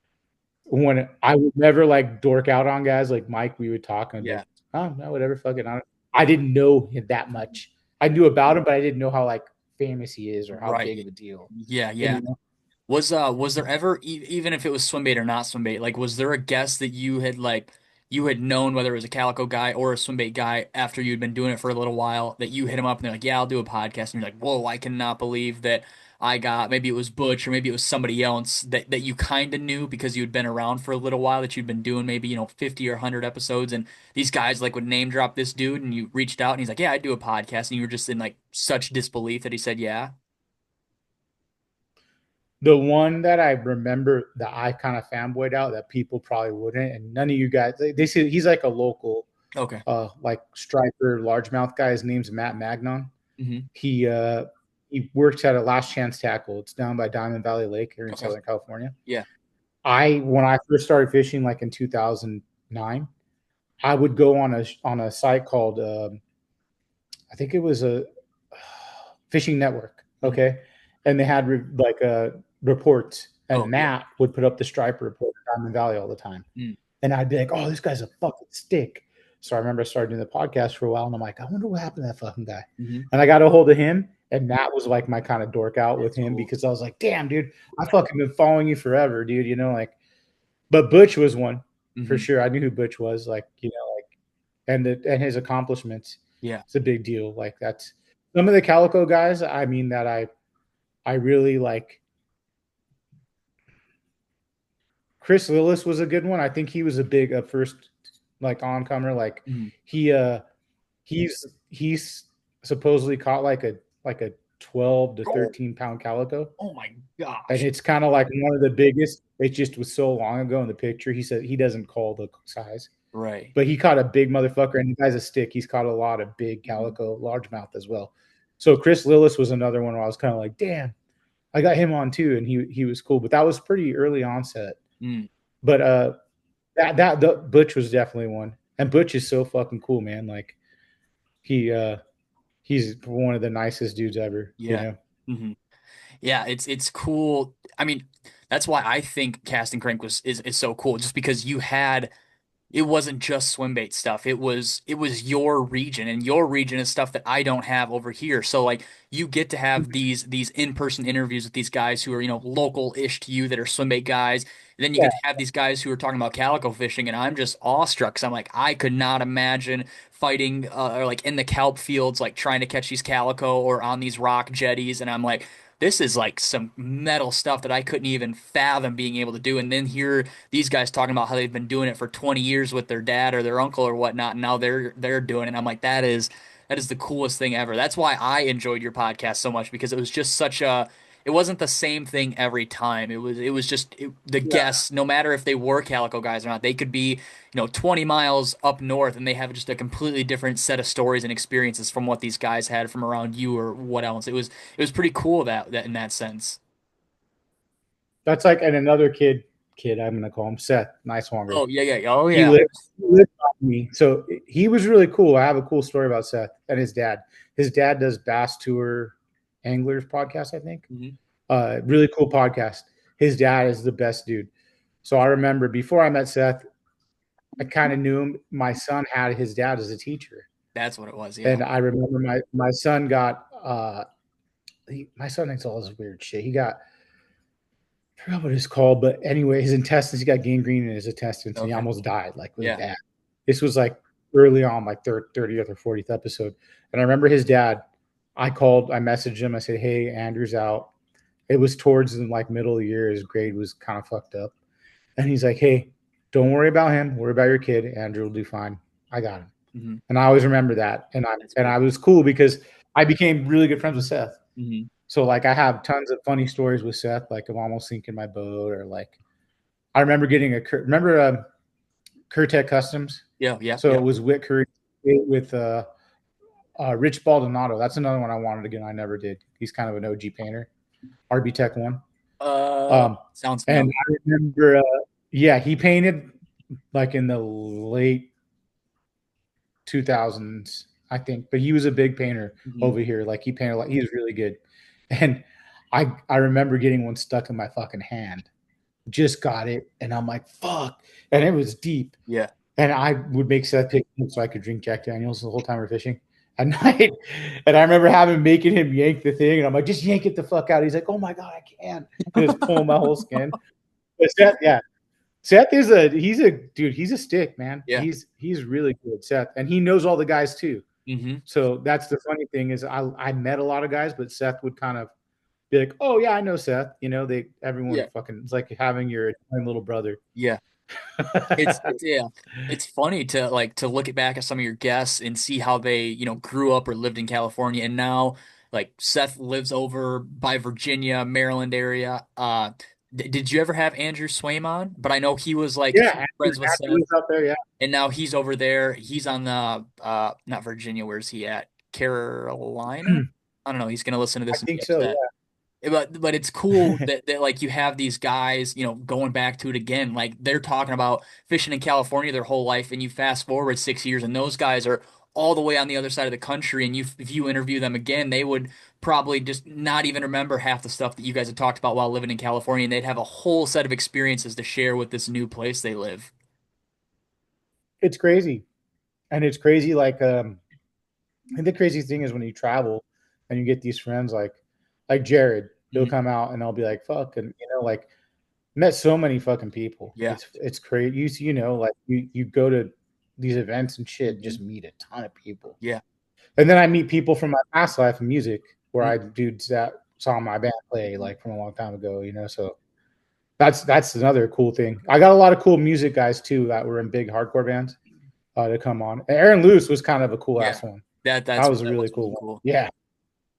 when I would never like dork out on guys like Mike, we would talk and I'd be Yeah. like, oh no, whatever, fuck it. I didn't know him that much. I knew about him, but I didn't know how like famous he is or how Right. big of a deal. Yeah, And yeah. Was there ever even if it was swim bait or not swim bait, like was there a guest that you had known whether it was a calico guy or a swim bait guy after you'd been doing it for a little while that you hit him up and they're like, yeah, I'll do a podcast, and you're like, whoa, I cannot believe that I got maybe it was Butch or maybe it was somebody else that you kind of knew because you'd been around for a little while that you'd been doing maybe 50 or 100 episodes, and these guys like would name drop this dude and you reached out and he's like, yeah, I do a podcast, and you were just in like such disbelief that he said yeah. the one that I remember that I kind of fanboyed out that people probably wouldn't, and none of you guys, they say he's like a local, Okay. like striper largemouth guy. His name's Matt Magnon. Hmm. He works at a Last Chance Tackle. It's down by Diamond Valley Lake here in Okay. Southern California. Yeah. When I first started fishing, like in 2009, I would go on a site called I think it was a fishing network. Hmm. Okay, and they had reports, and Oh, yeah. Matt would put up the striper report at Diamond Valley all the time, Mm. and I'd be like, "Oh, this guy's a fucking stick." So I remember I started doing the podcast for a while, and I'm like, "I wonder what happened to that fucking guy." Hmm. And I got a hold of him, and Matt was like my kind of dork out with That's him cool. because I was like, "Damn, dude, I fucking been following you forever, dude." Like, but Butch was one for Hmm. sure. I knew who Butch was, like, and his accomplishments. Yeah. It's a big deal. Like that's some of the Calico guys. I mean, that I really like. Chris Lillis was a good one. I think he was a big first like oncomer. Like Hmm. he he's supposedly caught like a 12 to Oh, 13 pound calico, oh my and gosh. it's kind of like one of the biggest. It just was so long ago in the picture. He said he doesn't call the size, Right. but he caught a big motherfucker, and the guy's a stick. He's caught a lot of big Hmm. calico largemouth as well. So Chris Lillis was another one where I was kind of like, damn, I got him on too, and he was cool. But that was pretty early onset. Mm. But the Butch was definitely one, and Butch is so fucking cool, man. Like he he's one of the nicest dudes ever. Yeah. Hmm. Yeah, it's cool. I mean, that's why I think Cast and Crank is so cool, just because you had it wasn't just swim bait stuff. It was your region, and your region is stuff that I don't have over here. So like you get to have these in-person interviews with these guys who are, local-ish to you that are swim bait guys. And then you Yeah, get to have these guys who are talking about calico fishing, and I'm just awestruck because I'm like, I could not imagine fighting or like in the kelp fields, like trying to catch these calico or on these rock jetties. And I'm like, this is like some metal stuff that I couldn't even fathom being able to do. And then here these guys talking about how they've been doing it for 20 years with their dad or their uncle or whatnot, and now they're doing it. And I'm like, that is the coolest thing ever. That's why I enjoyed your podcast so much, because it was just such a it wasn't the same thing every time. It was just the yeah. guests, no matter if they were calico guys or not, they could be 20 miles up north and they have just a completely different set of stories and experiences from what these guys had from around you or what else. It was pretty cool that in that sense. That's like, and another kid, I'm gonna call him Seth, nice Oh Niswanger. yeah, yeah, oh He yeah. lived, he lived on me, so he was really cool. I have a cool story about Seth and his dad. His dad does Bass Tour Anglers podcast, I think. Hmm. Really cool podcast. His dad is the best dude. So I remember before I met Seth, I kind of knew him. My son had his dad as a teacher, That's what it was. Yeah. and I remember my son got my son thinks all this weird shit. He got, I forgot what it's called, but anyway, his intestines. He got gangrene in his intestines, and he Okay. almost died, like really Yeah. bad. This was like early on, like 30th or 40th episode. And I remember his dad. I called, I messaged him. I said, "Hey, Andrew's out." It was towards the like middle of the year. His grade was kind of fucked up, and he's like, "Hey, don't worry about him. Worry about your kid. Andrew will do fine. I got him." Hmm. And I always remember that. That's And cool. I was cool because I became really good friends with Seth. Hmm. So like I have tons of funny stories with Seth, like of almost sinking my boat, or like I remember getting remember Curtech Customs. Yeah. Yeah. So Yeah. it was Whit Curry with Rich Baldonado. That's another one I wanted to get. I never did. He's kind of an OG painter. RB Tech one. Sounds And familiar. I remember, yeah, he painted like in the late 2000s, I think. But he was a big painter Hmm. over here. Like he painted, like he was really good. And I remember getting one stuck in my fucking hand. Just got it, and I'm like, fuck. And it was deep. Yeah. And I would make Seth pick it so I could drink Jack Daniels the whole time we're fishing. at night. And I remember making him yank the thing, and I'm like, just yank it the fuck out. He's like, oh my god, I can't. And it's pulling my whole skin. But Seth, yeah, Seth is he's a dude. He's a stick, man. Yeah. He's really good, Seth, and he knows all the guys too. Hmm. So that's the funny thing is I met a lot of guys, but Seth would kind of be like, oh yeah, I know Seth. You know, everyone Yeah. fucking, it's like having your twin little brother. Yeah. It's yeah. It's funny to like to look back at some of your guests and see how they, grew up or lived in California and now like Seth lives over by Virginia, Maryland area. Did you ever have Andrew Swaim on? But I know he Yeah, was friends with Andrew Seth was up there. Yeah, and now he's over there. He's on the not Virginia, where's he at? Carolina? I don't know. He's gonna listen to I this and be think so. upset. Yeah, But it's cool that like you have these guys, going back to it again. Like they're talking about fishing in California their whole life, and you fast forward 6 years, and those guys are all the way on the other side of the country. And if you interview them again, they would probably just not even remember half the stuff that you guys had talked about while living in California, and they'd have a whole set of experiences to share with this new place they live. it's crazy, and it's crazy. Like, and the crazy thing is when you travel and you get these friends like Jared, he'll Mhm. come out and I'll be like, fuck, and like met so many fucking people. Yeah. It's crazy. Like you go to these events and shit, and just Mhm. meet a ton of people. Yeah. And then I meet people from my past life in music, where Mhm. I dudes that saw my band play like from a long time ago. So that's another cool thing. I got a lot of cool music guys too that were in big hardcore bands to come on. And Aaron Lewis was kind of a cool Yeah. ass one. That That was a really was really cool one. cool. Yeah,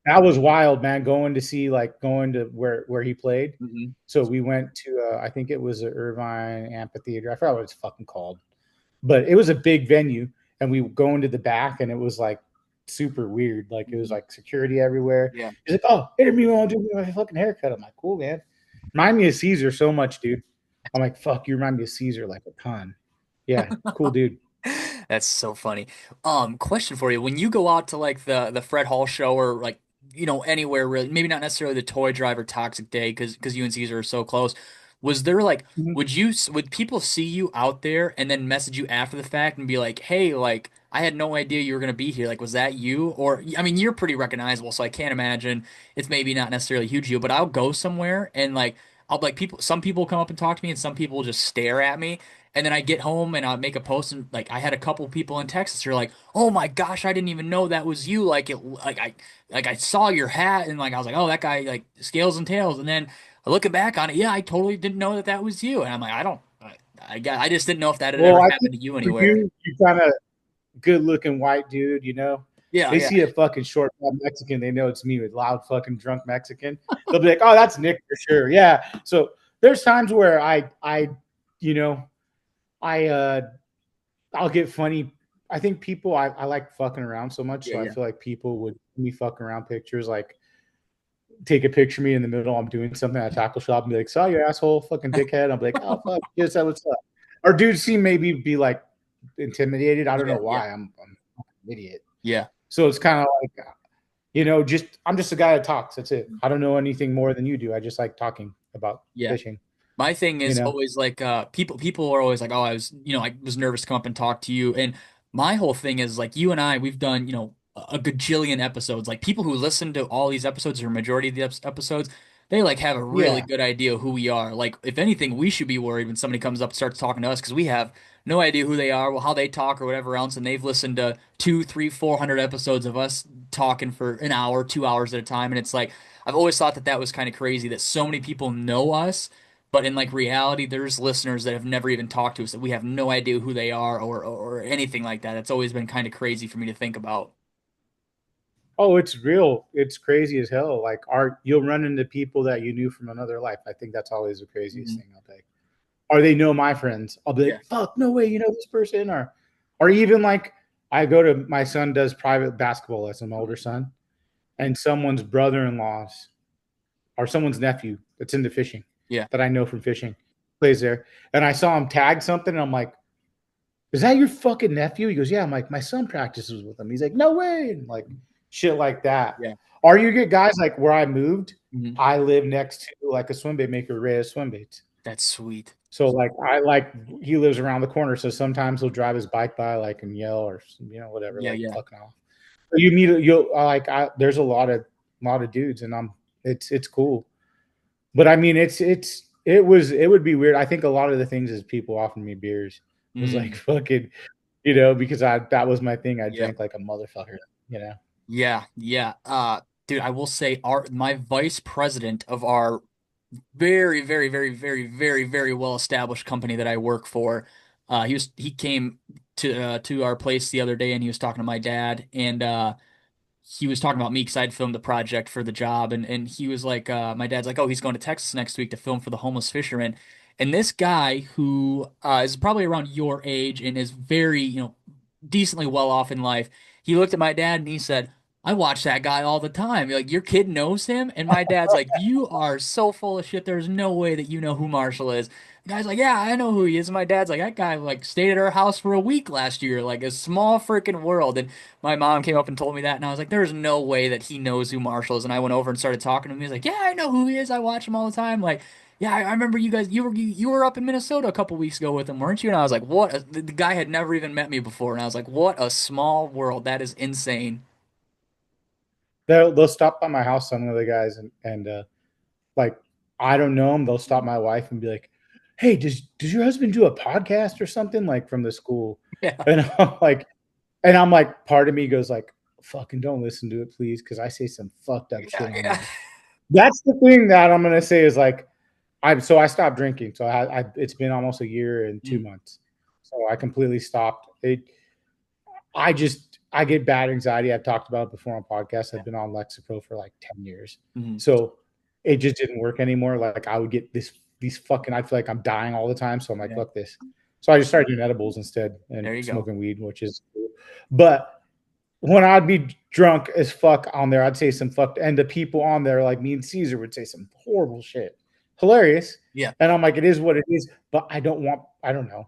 that was wild, man. Going to where he played. Hmm. So we went to I think it was the Irvine Amphitheater. I forgot what it's fucking called, but it was a big venue, and we go into the back, and it was like super weird. Like it was Hmm. like security everywhere. Yeah. He's like, "Oh, interview me, want to do my fucking haircut?" I'm like, "Cool, man." Remind me of Caesar so much, dude. I'm like, "Fuck, you remind me of Caesar like a ton." Yeah, cool, dude. That's so funny. Question for you. When you go out to like the Fred Hall show or like, anywhere really, maybe not necessarily the Toy Drive or Toxic Day because you and Caesar are so close. Was there like Mhm. would people see you out there and then message you after the fact and be like, "Hey, like I had no idea you were gonna be here. Like, was that you?" Or I mean, you're pretty recognizable, so I can't imagine it's maybe not necessarily huge to you, but I'll go somewhere and like I'll like some people come up and talk to me and some people just stare at me. And then I get home and I make a post and like I had a couple people in Texas who are like, "Oh my gosh, I didn't even know that was you." Like I saw your hat and like I was like, "Oh, that guy like scales and tails." And then looking back on it, yeah, I totally didn't know that that was you. And I'm like, I just didn't know if that had ever Well, I think happened to you for anywhere. you kind of good looking white dude, Yeah, they yeah, see a fucking short fat Mexican, they know it's me with loud fucking drunk Mexican. They'll be like, "Oh, that's Nick for sure." Yeah. So there's times where you know, I I'll get funny. I think people I like fucking around so much, yeah, so I yeah, feel like people would me fucking around pictures, like take a picture of me in the middle. I'm doing something at a tackle shop and be like, "Saw your asshole, fucking dickhead." I'm like, "Oh fuck, just that what's up." Or dudes see maybe be like intimidated. I don't yeah, know yeah, why. I'm an idiot. yeah, So it's kind of like just I'm just a guy that talks. That's it. I don't know anything more than you do. I just like talking about yeah. fishing. My thing You is know. always like people are always like, oh, I was nervous to come up and talk to you. And my whole thing is like you and I, we've done, a gajillion episodes. Like people who listen to all these episodes or majority of the episodes, they like have a really Yeah. good idea of who we are. Like if anything, we should be worried when somebody comes up and starts talking to us because we have no idea who they are, well, how they talk or whatever else, and they've listened to two, three, 400 episodes of us talking for an hour, 2 hours at a time. And it's like I've always thought that that was kind of crazy that so many people know us but in like reality, there's listeners that have never even talked to us that we have no idea who they are or anything like that. It's always been kind of crazy for me to think about. Oh, it's real. It's crazy as hell. Like art, you'll run into people that you knew from another life. I think that's always the craziest Mhm. thing. I'll think. Or they know my friends. I'll be Yeah. like, "Fuck, no way, you know this person." Or even like I go to my son does private basketball lesson, my older son, and someone's brother-in-law's or someone's nephew that's into fishing Yeah. that I know from fishing plays there. And I saw him tag something, and I'm like, "Is that your fucking nephew?" He goes, "Yeah." I'm like, "My son practices with him." He's like, "No way!" And like shit like that. Yeah. Or you get guys like where I moved. Mhm. I live next to like a swim bait maker, Reyes swim baits. That's sweet. So like I like he lives around the corner, so sometimes he'll drive his bike by like and yell or whatever, Yeah. like Yeah. fucking off. you meet you'll like there's a lot of dudes, and it's cool. But I mean, it would be weird. I think a lot of the things is people offering me beers was like Mm, fucking, because that was my thing. I yeah. drank like a motherfucker, you know. Yeah, yeah. Dude, I will say our my vice president of our very, very, very, very, very, very well established company that I work for, he came to our place the other day and he was talking to my dad and he was talking about me because I'd filmed the project for the job, and he was like, my dad's like, oh, he's going to Texas next week to film for the homeless fisherman, and this guy who is probably around your age and is very, decently well off in life, he looked at my dad and he said, I watch that guy all the time. Like, your kid knows him, and my dad's like, you are so full of shit. There's no way that you know who Marshall is. The guy's like, yeah, I know who he is. And my dad's like, that guy like stayed at our house for a week last year, like a small freaking world. And my mom came up and told me that, and I was like, "There's no way that he knows who Marshall is." And I went over and started talking to him. He was like, "Yeah, I know who he is. I watch him all the time." Like, yeah, I remember you guys. You were up in Minnesota a couple weeks ago with him, weren't you? And I was like, "What?" The guy had never even met me before, and I was like, "What a small world. That is insane." They'll stop by my house, some of the guys, and like I don't know them. They'll stop my wife and be like, "Hey, does your husband do a podcast or something like from the school?" Yeah, And I'm like, part of me goes like, "Fucking don't listen to it, please," because I say some fucked up yeah, shit on yeah. there. That's the thing that I'm gonna say is like, I stopped drinking. So it's been almost a year and two Mm, months. So I completely stopped. I get bad anxiety. I've talked about it before on podcasts. yeah. I've been on Lexapro for like 10 years. Mhm. So it just didn't work anymore. Like I would get these fucking, I feel like I'm dying all the time. So I'm like, Yeah. fuck this. So I just started doing edibles instead and There you go. smoking weed, which is cool. But when I'd be drunk as fuck on there, I'd say some fucked, and the people on there, like me and Caesar, would say some horrible shit. Hilarious. Yeah. And I'm like, it is what it is, but I don't know.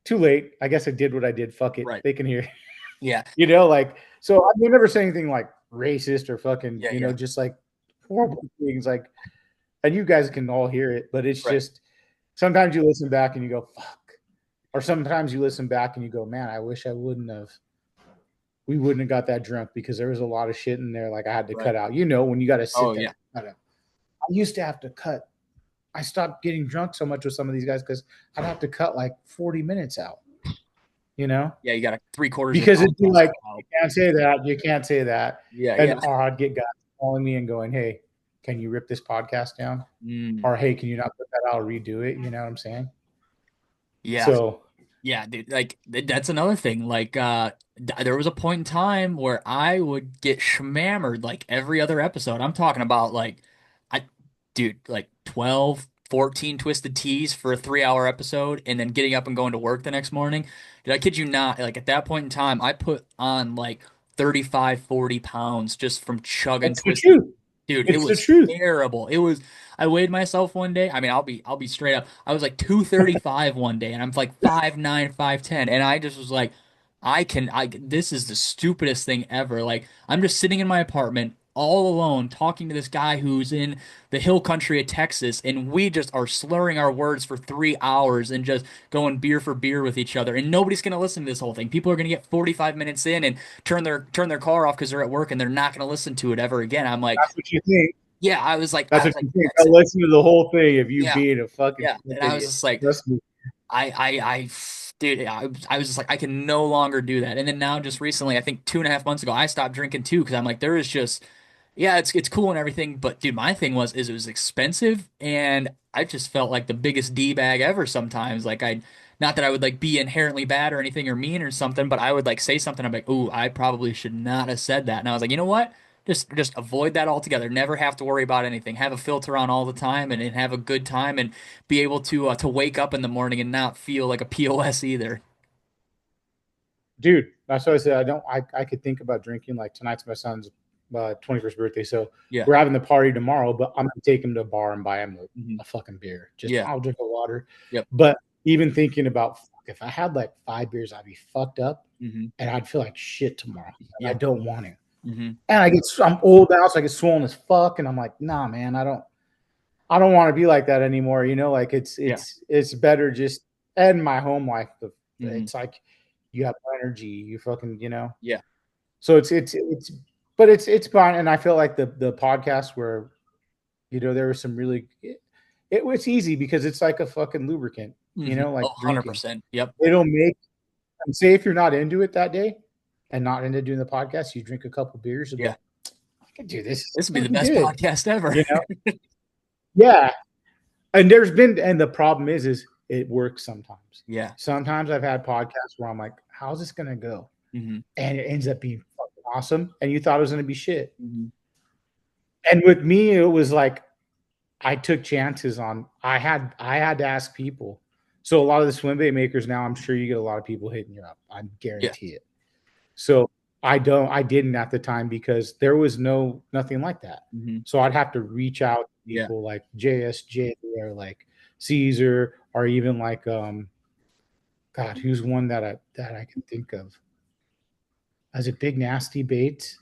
Too late. I guess I did what I did. Fuck it. Right. They can hear. Yeah. Like, so I would never say anything like racist or fucking, Yeah. Yeah. just like horrible things. Like, and you guys can all hear it, but it's Right. just sometimes you listen back and you go, fuck. Or sometimes you listen back and you go, man, I wish we wouldn't have got that drunk because there was a lot of shit in there. Like I had to Right. cut out, when you got to Oh sit there. yeah. I used to have to cut. I stopped getting drunk so much with some of these guys because I'd have to cut like 40 minutes out, you know? Yeah. You got a three-quarters of the Because it'd be podcast like, out. you can't say that, you can't say that. Yeah. And Yeah. or I'd get guys calling me and going, hey, can you rip this podcast down? Mm. Or hey, can you not put that out? I'll redo it. You know what I'm saying? Yeah. So Yeah, dude, like that's another thing. Like there was a point in time where I would get schmammered like every other episode. I'm talking about like I dude, like 12, 14 twisted teas for a 3-hour episode and then getting up and going to work the next morning. Dude, I kid you not, like at that point in time, I put on like 35, 40 pounds just from chugging it's the twisted. truth. Dude, it It's the was truth. terrible. I weighed myself one day. I mean, I'll be straight up. I was like 235 one day and I'm like 5'9", 5'10", and I just was like this is the stupidest thing ever. Like I'm just sitting in my apartment all alone talking to this guy who's in the hill country of Texas and we just are slurring our words for 3 hours and just going beer for beer with each other and nobody's going to listen to this whole thing. People are going to get 45 minutes in and turn their car off because they're at work and they're not going to listen to it ever again. I'm like, That's what you think. yeah, I was like, That's what you think. that's I'll it. listen to the whole thing of you Yeah, being a fucking yeah. And I was idiot. just like, Trust me. I, dude, I was just like, I can no longer do that. And then now, just recently, I think 2.5 months ago, I stopped drinking too because I'm like, there is just, yeah, it's cool and everything, but dude, my thing is it was expensive, and I just felt like the biggest d bag ever. Sometimes, like not that I would like be inherently bad or anything or mean or something, but I would like say something. I'm like, ooh, I probably should not have said that. And I was like, you know what? Just avoid that altogether. Never have to worry about anything. Have a filter on all the time and have a good time and be able to wake up in the morning and not feel like a POS either. Dude, that's what I said. I could think about drinking. Like tonight's my son's 21st birthday. So Yeah. we're having the party tomorrow, but I'm going to take him to a bar and buy him Hmm. a fucking beer. Just, Yeah. I'll drink a water. Yep. But even thinking about, fuck, if I had like 5 beers, I'd be fucked up Hmm. and I'd feel like shit tomorrow. And I Yep. don't want to. Hmm. And I'm old now, so I get swollen as fuck. And I'm like, nah, man, I don't want to be like that anymore. Like Yeah. it's better just end my home life. Hmm. It's like you have energy, you fucking, Yeah. So but it's fun, and I feel like the podcast where there was some really it was easy because it's like a fucking lubricant, Oh, like drinking. 100%. Yep. It'll make say if you're not into it that day and not into doing the podcast, you drink a couple beers and be Yeah. like, I can do this. It's This would be the fucking best good, podcast ever. you know? Yeah. And the problem is it works sometimes. Yeah. Sometimes I've had podcasts where I'm like, how's this gonna go? hmm And it ends up being fucking awesome, and you thought it was gonna be shit. hmm And with me, it was like I took chances on I had to ask people. So a lot of the swim bait makers now, I'm sure you get a lot of people hitting you up. I Yeah. guarantee it. So I didn't at the time because there was nothing like that. hmm So I'd have to reach out to Yeah. people like JSJ or like Caesar or even like God, who's one that I can think of? As a Big Nasty Baits.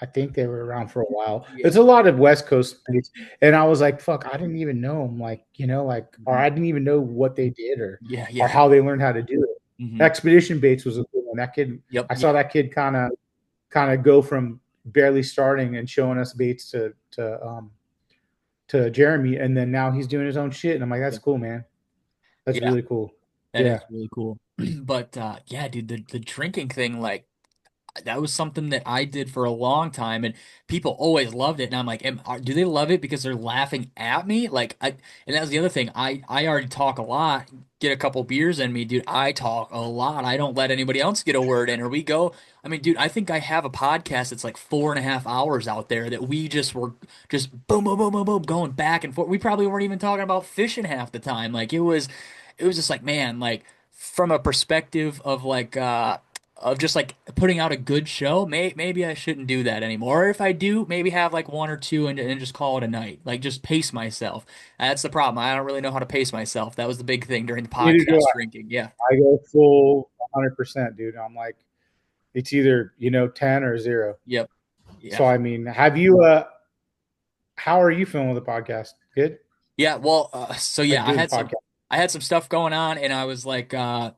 I think they were around for a while. Yeah. It's a lot of West Coast baits. And I was like, fuck, I didn't even know them. Like, or hmm I didn't even know what they did Yeah. or Yeah. how they learned how to do it. hmm Expedition Baits was a cool one. That kid, Yep. I Yeah. saw that kid kind of go from barely starting and showing us baits to Jeremy, and then now he's doing his own shit. And I'm like, that's Yeah. cool, man. That's Yeah. really cool. That Yeah. is really cool. But yeah, dude, the drinking thing, like that was something that I did for a long time, and people always loved it. And I'm like, do they love it because they're laughing at me? And that was the other thing. I already talk a lot. Get a couple beers in me, dude. I talk a lot. I don't let anybody else get a word in. Or we go. I mean, dude, I think I have a podcast that's like 4.5 hours out there that we just were just boom, boom, boom, boom, boom, going back and forth. We probably weren't even talking about fishing half the time. Like it was just like, man, like from a perspective of just like putting out a good show, maybe I shouldn't do that anymore. Or if I do, maybe have like one or two and just call it a night. Like just pace myself. That's the problem. I don't really know how to pace myself. That was the big thing during the Neither do podcast drinking. Yeah. I. I go full 100%, dude. I'm like, it's either, 10 or 0. Yep. Yeah. So, I mean, how are you feeling with the podcast? Good? Yeah. Well, so Like yeah, I doing the had some podcast? I had some stuff going on and I was like that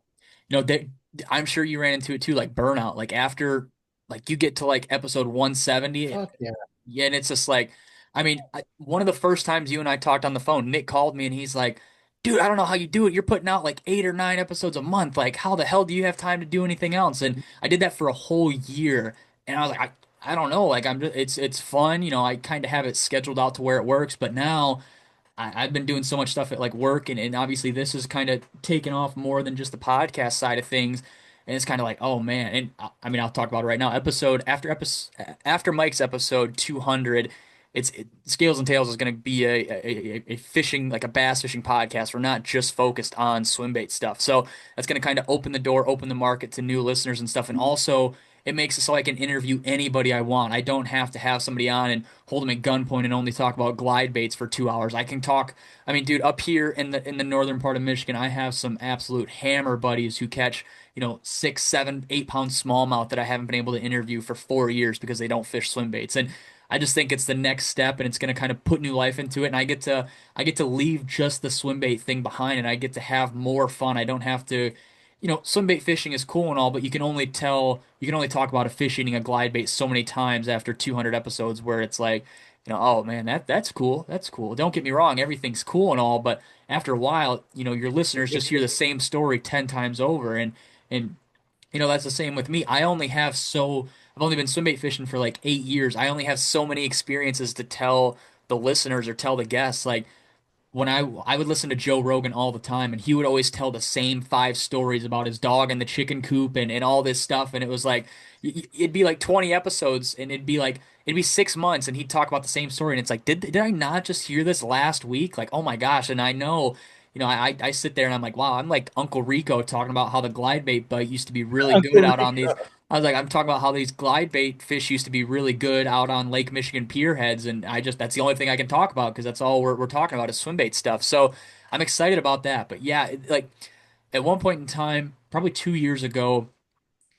I'm sure you ran into it too, like burnout. Like after like you get to like episode 170. Fuck yeah. Yeah, and it's just like, I mean, one of the first times you and I talked on the phone, Nick called me and he's like, dude, I don't know how you do it. You're putting out like 8 or 9 episodes a month. Like, how the hell do you have time to do anything else? And I did that for a whole year. And I was like, I don't know. Like, it's fun. I kind of have it scheduled out to where it works. But now, I've been doing so much stuff at like work, and obviously this is kind of taken off more than just the podcast side of things. And it's kind of like, oh man. And I mean, I'll talk about it right now. After Mike's episode 200, Scales and Tails is going to be a fishing, like a bass fishing podcast. We're not just focused on swim bait stuff. So that's going to kind of open the door, open the market to new listeners and stuff. And also, it makes it so I can interview anybody I want. I don't have to have somebody on and hold them at gunpoint and only talk about glide baits for 2 hours. I can talk. I mean, dude, up here in the northern part of Michigan, I have some absolute hammer buddies who catch 6, 7, 8 pound smallmouth that I haven't been able to interview for 4 years because they don't fish swim baits. And I just think it's the next step, and it's going to kind of put new life into it. And I get to leave just the swim bait thing behind, and I get to have more fun. I don't have to. Swim bait fishing is cool and all, but you can only talk about a fish eating a glide bait so many times after 200 episodes where it's like, oh man, that's cool. That's cool. Don't get me wrong, everything's cool and all, but after a while, your listeners just hear the same story 10 times over and that's the same with me. I've only been swim bait fishing for like 8 years. I only have so many experiences to tell the listeners or tell the guests. Like when I would listen to Joe Rogan all the time, and he would always tell the same 5 stories about his dog and the chicken coop and all this stuff, and it was like it'd be like 20 episodes, and it'd be 6 months, and he'd talk about the same story, and it's like did I not just hear this last week? Like, oh my gosh. And I know, I sit there and I'm like, wow, I'm like Uncle Rico talking about how the glide bait bite used to be really good Uncle out on these. Rico. I was like, I'm talking about how these glide bait fish used to be really good out on Lake Michigan pier heads, and that's the only thing I can talk about because that's all we're talking about is swim bait stuff. So I'm excited about that. But yeah, like at one point in time, probably 2 years ago,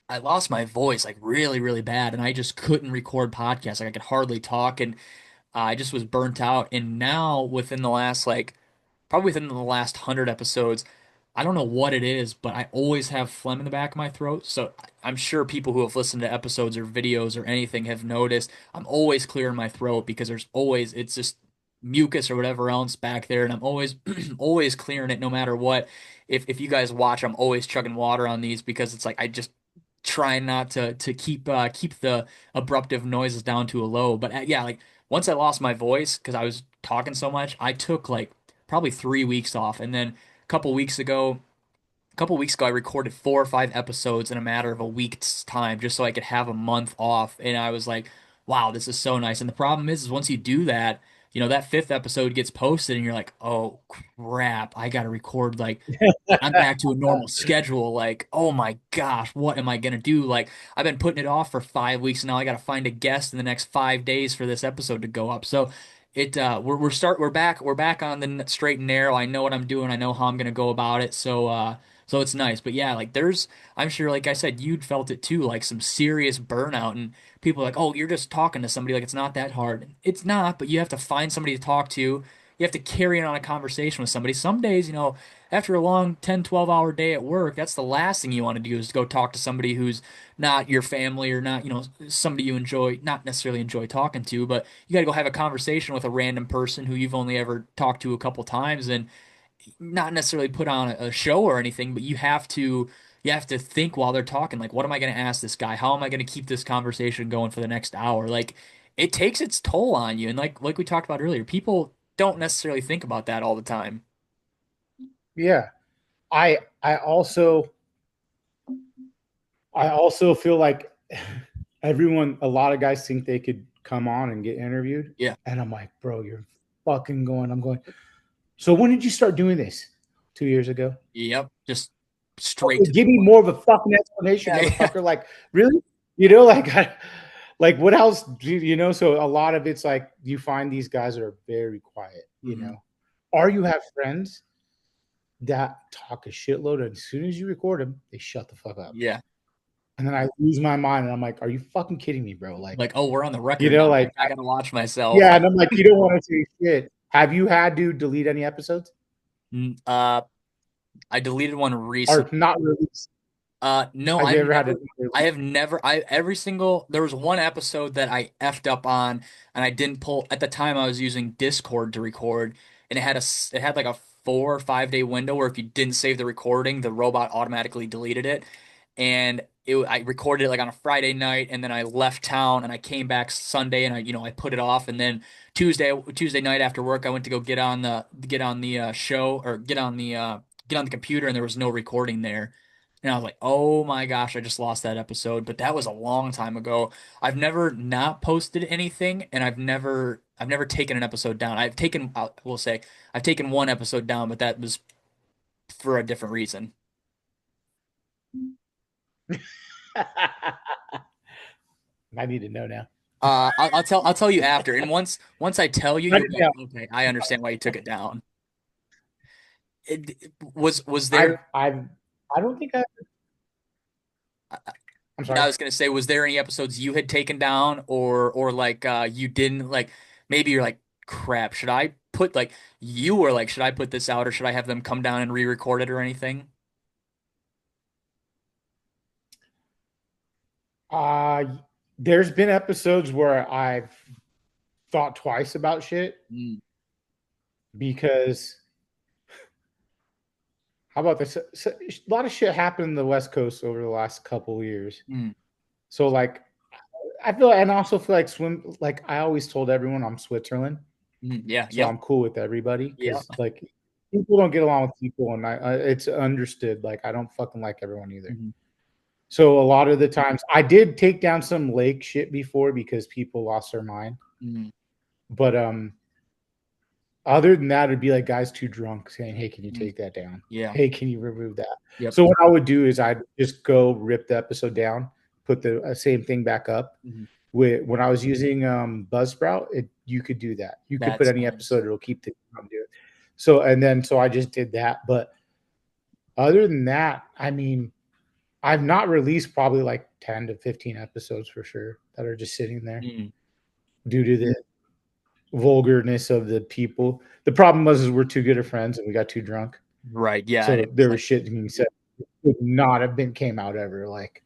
I lost my voice like really, really bad, and I just couldn't record podcasts. Like I could hardly talk, and I just was burnt out. And now, probably within the last 100 episodes, I don't know what it is, but I always have phlegm in the back of my throat. So I'm sure people who have listened to episodes or videos or anything have noticed I'm always clearing my throat because there's always, it's just mucus or whatever else back there. And I'm always, always clearing it no matter what. If you guys watch, I'm always chugging water on these because it's like I just try not to keep the abruptive noises down to a low. But yeah, like once I lost my voice because I was talking so much, I took like probably 3 weeks off. And then couple weeks ago, I recorded 4 or 5 episodes in a matter of a week's time just so I could have a month off. And I was like, wow, this is so nice. And the problem is once you do that, that fifth episode gets posted and you're like, oh crap, I got to record like I'm back to a normal schedule. Like, oh my gosh, what am I gonna do? Like, I've been putting it off for 5 weeks and now I gotta find a guest in the next 5 days for this episode to go up. So we're back on the straight and narrow. I know what I'm doing. I know how I'm gonna go about it. So it's nice. But yeah, like I'm sure, like I said, you'd felt it too, like some serious burnout and people are like, oh, you're just talking to somebody. Like it's not that hard. It's not, but you have to find somebody to talk to. You have to carry on a conversation with somebody. Some days, after a long 10, 12-hour day at work, that's the last thing you want to do is to go talk to somebody who's not your family or not, somebody you enjoy, not necessarily enjoy talking to, but you got to go have a conversation with a random person who you've only ever talked to a couple times and not necessarily put on a show or anything, but you have to think while they're talking, like, what am I going to ask this guy? How am I going to keep this conversation going for the next hour? Like, it takes its toll on you. And like we talked about earlier, people don't necessarily think about that all the time. Yeah. I also feel like a lot of guys think they could come on and get interviewed. Yeah. And I'm like, bro, you're fucking going. I'm going, so when did you start doing this? 2 years ago? Yep. Just straight Okay, to the give me point. more of a fucking explanation, Yeah, yeah. motherfucker. Like, really? You know, like, like what else So a lot of it's like you find these guys that are very quiet. Mhm. Or you have friends that talk a shitload, and as soon as you record them, they shut the fuck up. Yeah. And then I lose my mind, and I'm like, "Are you fucking kidding me, bro?" Like, oh, we're on the record now. Like, I gotta watch myself. yeah, and I'm like, "You don't want to say shit." Have you had to delete any episodes Mm, Uh, I deleted one or recently. not release? No, Have you ever had to every single, there was one episode that I effed up on and I didn't pull, at the time I was using Discord to record and it had like a 4 or 5 day window where if you didn't save the recording, the robot automatically deleted it. And I recorded it like on a Friday night and then I left town and I came back Sunday and I put it off and then Tuesday night after work I went to go get on the show or get on the computer and there was no recording there. And I was like, "Oh my gosh, I just lost that episode." But that was a long time ago. I've never not posted anything, and I've never taken an episode down. We'll say, I've taken one episode down, but that was for a different reason. I need to know now. I'll tell you after, and once I tell you, Write you'll be it like, down. "Okay, I understand why you took it down." Was I there? I I don't think I'm Yeah, I sorry. was gonna say, was there any episodes you had taken down or like you didn't like maybe you're like, crap, should I put like you were like, should I put this out or should I have them come down and re-record it or anything? Uh there's been episodes where I've thought twice about shit Mm, because how about this? So, a lot of shit happened in the West Coast over the last couple of years. mm, So like I feel and I also feel like I always told everyone I'm Switzerland. yeah, So yep, I'm cool with everybody yep. because like people don't get along with people, and it's understood. Like I don't fucking like everyone either. Mhm, So a lot of the times I did take down some lake shit before because people lost their mind. mhm, But other than that, it'd be like guys too drunk saying, "Hey, can you mhm. take that down? Yeah, Hey, can you remove that?" yep. So what I would do is I'd just go rip the episode down, put the same thing back up. Mhm. When I was using Buzzsprout, you could do that. You could put That's any nice. episode; it'll keep the do it. So I just did that. But other than that, I mean, I've not released probably like 10 to 15 episodes for sure that are just sitting there Mm, due to the vulgarness of the people. The problem was is we're too good of friends and we got too drunk. Right. Yeah. And So it was there was like, shit being said would not have been came out ever. Like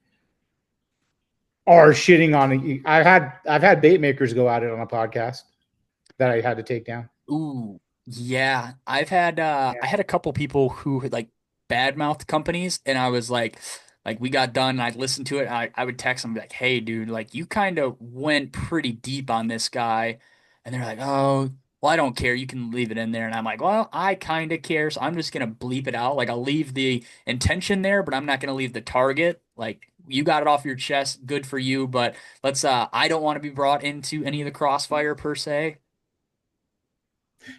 or shitting on. I've had bait makers go at it on a podcast that I had to take down. ooh, yeah. I Yeah. had a couple people who had like badmouthed companies, and I was like we got done and I'd listen to it. And I would text them like, hey dude, like you kind of went pretty deep on this guy. And they're like, oh, well, I don't care. You can leave it in there. And I'm like, well, I kind of care, so I'm just gonna bleep it out. Like I'll leave the intention there, but I'm not gonna leave the target. Like you got it off your chest, good for you, but let's I don't want to be brought into any of the crossfire per se.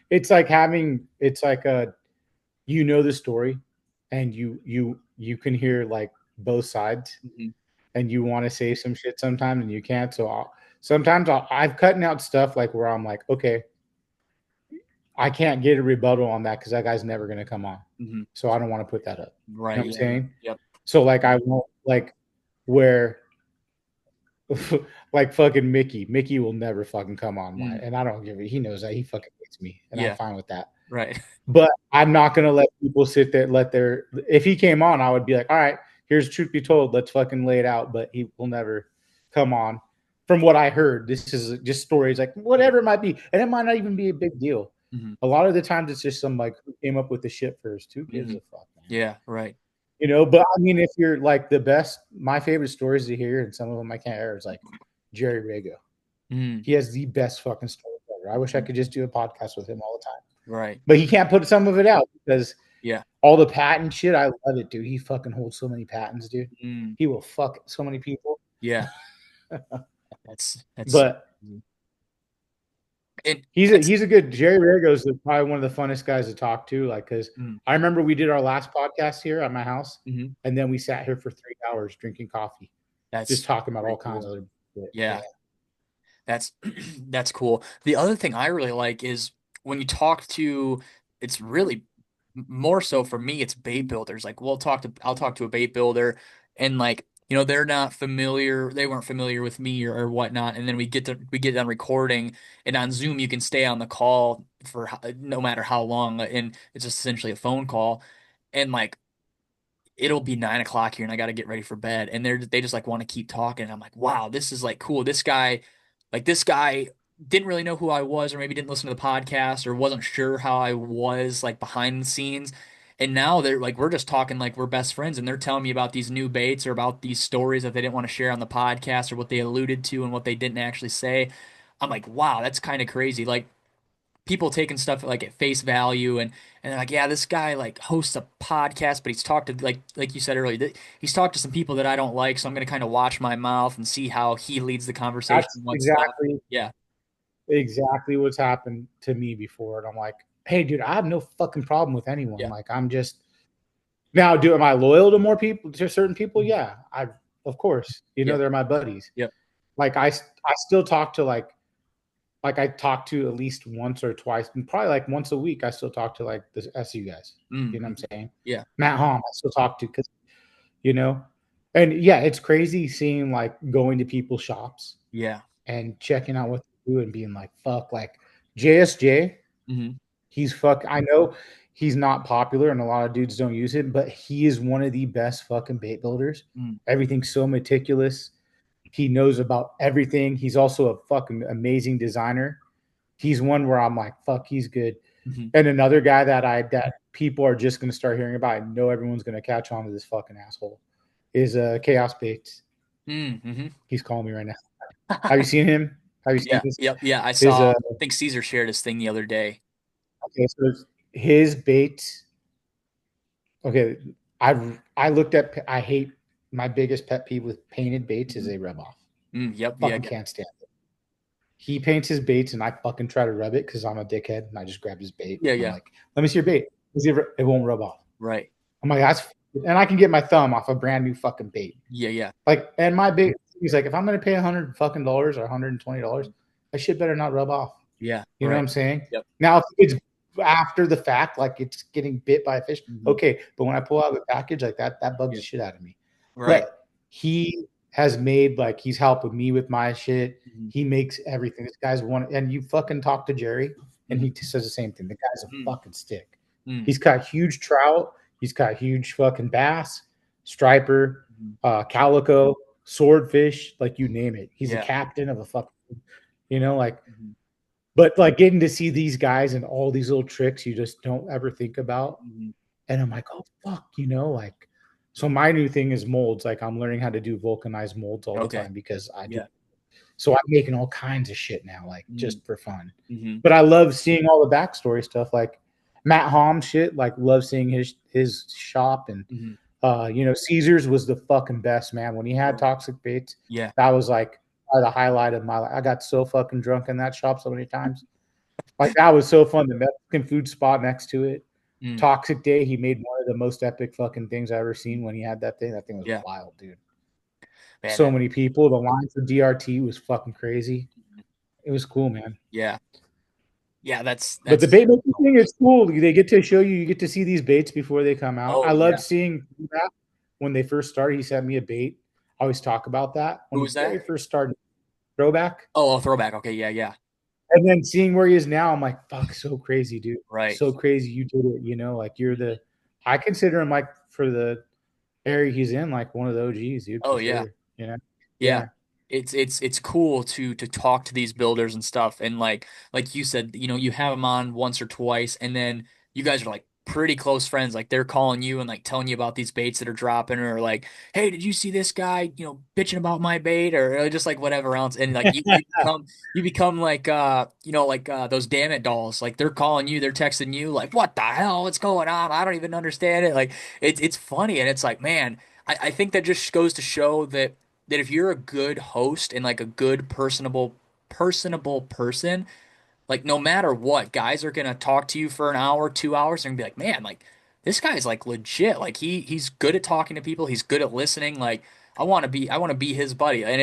It's like a the story and you can hear like both sides Mhm. and you want to say some shit sometimes and you can't. So sometimes I've cutting out stuff like where I'm like, okay, I can't get a rebuttal on that because that guy's never going to come on. Mhm. So I don't want to put that up. You know Right. what I'm Yeah. saying? Yep. So like I won't like where like fucking Mickey. Mickey will never fucking come on mine. Mm. And I don't give it. He knows that he fucking hates me. And I'm Yeah. fine with that. Right. But I'm not gonna let people sit there, let their if he came on, I would be like, all right, here's truth be told, let's fucking lay it out. But he will never come on. From what I heard, this is just stories like Yeah. whatever it might be. And it might not even be a big deal. Hmm. A lot of the times it's just some like who came up with the shit first. Who gives Hmm. a fuck, man? Yeah. Right. But I mean, if you're like the best, my favorite stories to hear, and some of them I can't air, is like Jerry Rago. Mm. He has the best fucking stories ever. I wish I Mhm. could just do a podcast with him all the time. Right. But he can't put some of it out because Yeah. all the patent shit, I love it, dude. He fucking holds so many patents, dude. Mm. He will fuck so many people. Yeah. That's so But crazy. It he's a that's he's a good Jerry Rago's probably one of the funnest guys to talk to. Like, because mm. I remember we did our last podcast here at my house, Hmm. and then we sat here for 3 hours drinking coffee, just That's talking about pretty all kinds cool. of other shit. Yeah. Yeah. That's that's cool. The other thing I really like is when you talk to, it's really more so for me, it's bait builders. Like I'll talk to a bait builder and like, they're not familiar, they weren't familiar with me or whatnot. And then we get done recording, and on Zoom you can stay on the call for no matter how long. And it's just essentially a phone call. And like it'll be 9 o'clock here and I got to get ready for bed. And they just like want to keep talking. And I'm like, wow, this is like cool. This guy didn't really know who I was, or maybe didn't listen to the podcast, or wasn't sure how I was like behind the scenes. And now they're like, we're just talking like we're best friends, and they're telling me about these new baits or about these stories that they didn't want to share on the podcast, or what they alluded to and what they didn't actually say. I'm like, wow, that's kind of crazy. Like people taking stuff like at face value, and they're like, yeah, this guy like hosts a podcast, but he's talked to like you said earlier, he's talked to some people that I don't like, so I'm gonna kind of watch my mouth and see how he leads the conversation That's and what stuff. Yeah, exactly what's happened to me before. And I'm like, hey, dude, I have no fucking problem with anyone. yeah, Like, I'm just now, am I loyal to more people, to certain people? mhm, Yeah, of course, yeah, they're my buddies. yeah, Like, I still talk to like I talk to at least once or twice, and probably like once a week. I still talk to like the SU guys. You know what mhm, I'm saying? yeah, Matt Hom, I still talk to because you know, and yeah, it's crazy seeing like going to people's shops yeah, and checking out what they do and being like, fuck, like JSJ. hmm, I know he's not popular and a lot of dudes don't use it, but he is one of the best fucking bait builders. mm, Everything's so meticulous. He knows about everything. He's also a fucking amazing designer. He's one where I'm like, fuck, he's good. hmm, And another guy that people are just gonna start hearing about, I know everyone's gonna catch on to this fucking asshole, is Chaos Baits. hmm. He's calling me right now. Have you seen him? Have you seen Yeah, this? yep, yeah. I His saw. I think Caesar shared his thing the other day. okay, so his baits. Okay, I looked at. I hate my biggest pet peeve with painted baits is Mhm. they rub off. Yep, yeah, Fucking can't stand it. He paints his baits and I fucking try to rub it because I'm a dickhead and I just grab his bait. yeah, I'm yeah, like, let me see your bait. It won't rub off. right, I'm like, that's and I can get my thumb off a brand new fucking bait. yeah, yeah, Like, and my bait, he's like, if I'm gonna pay $100 or $120, that shit better not rub off. yeah, You know what right, I'm saying? yep, Now, if it's after the fact, like it's getting bit by a fish, hmm, okay. But when I pull out the package like that bugs yeah, the shit out of me. right, But he has made like he's helping me with my shit. hmm, He makes everything. This guy's one, and you fucking talk to Jerry, and hmm, he says the same thing. The guy's a hmm, fucking stick. Mm. He's caught huge trout. He's caught huge fucking bass, striper, Mhm. calico, swordfish, like you name it. He's a Yeah. captain of a fucking, you know, like, Mhm. but like getting to see these guys and all these little tricks you just don't ever think about. Mhm. And I'm like, oh fuck, you know, like, so my new thing is molds. Like I'm learning how to do vulcanized molds all the Okay. time because I do. Yeah. So I'm making all kinds of shit now, like Mm. just for fun. Mhm. But I love seeing all the backstory stuff, like Matt Hom shit. Like love seeing his shop and Mhm. you know, Caesars was the fucking best, man. When he had Oh, toxic baits, yeah. that was like the highlight of my life. I got so fucking drunk in that shop so many times. Like that was so fun. The Mexican food spot next to it. Mm. Toxic Day, he made one of the most epic fucking things I ever seen when he had that thing. That thing was Yeah. wild, dude. Man, So that, many people. The line for DRT was fucking crazy. It was cool, man. yeah. Yeah, But the that's bait making thing is cool. They get to show you, you get to see these baits before they come out. oh I yeah. loved seeing that when they first started. He sent me a bait. I always talk about that when Who he was very that? first started throwback. Oh, throwback. Okay, yeah, yeah. And then seeing where he is now, I'm like, fuck, so crazy, dude. Right. So crazy you did it, you know, like you're Mhm. the I consider him like for the area he's in, like one of the OGs, dude, for Oh yeah. sure. You know? Yeah. Yeah. It's cool to talk to these builders and stuff and like you said, you have them on once or twice and then you guys are like pretty close friends. Like they're calling you and like telling you about these baits that are dropping or like, "Hey, did you see this guy, bitching about my bait?" or just like whatever else. And like you become like those damn it dolls. Like they're calling you, they're texting you like, "What the hell? What's going on? I don't even understand it." Like it's funny and it's like, man, I think that just goes to show that if you're a good host and like a good personable person, like no matter what, guys are gonna talk to you for an hour, 2 hours, and be like, man, like this guy's like legit. Like he's good at talking to people. He's good at listening. Like I want to be his buddy. And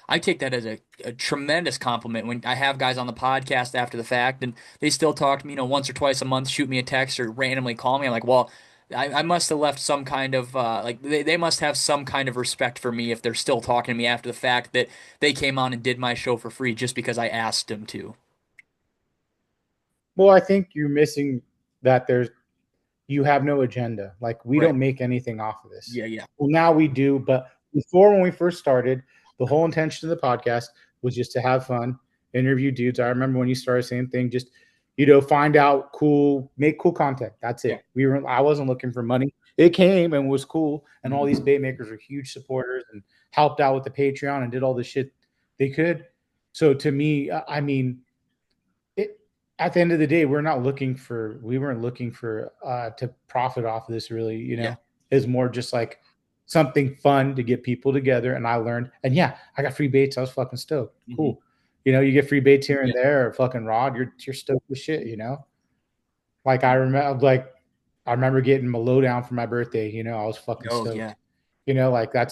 I take that as a tremendous compliment when I have guys on the podcast after the fact and they still talk to me, once or twice a month, shoot me a text or randomly call me. I'm like, well, I must have left some kind of like they must have some kind of respect for me if they're still talking to me after the fact that they came on and did my show for free just because I asked them to. Well, I think you're missing that you have no agenda. Like we Right. don't make anything off of this. Yeah, yeah. Well, now we do, but before when we first started, the whole intention of the podcast was just to have fun, interview dudes. I remember when you started same thing, just find out cool, make cool content. That's Yeah. it. I wasn't looking for money. It came and was cool, and all Mhm. these bait makers are huge supporters and helped out with the Patreon and did all the shit they could. So to me, I mean, it, at the end of the day, we weren't looking for to profit off of this really, Yeah. is more just like something fun to get people together. And I learned, and yeah, I got free baits. I was fucking stoked. Mhm. Cool. You get free baits here and Yeah. there or fucking rod. You're stoked with shit. Like I remember getting a lowdown for my birthday, I was fucking Oh, yeah. stoked. Like I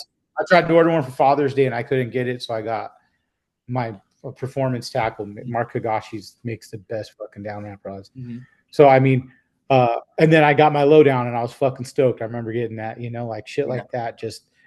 tried to order one for Father's Day and I couldn't get it. So I got my performance tackle. Mhm. Mark Higashi's makes the best fucking down ramp rods. Mhm. So I mean, and then I got my lowdown and I was fucking stoked. I remember getting that, like shit Yeah. like that.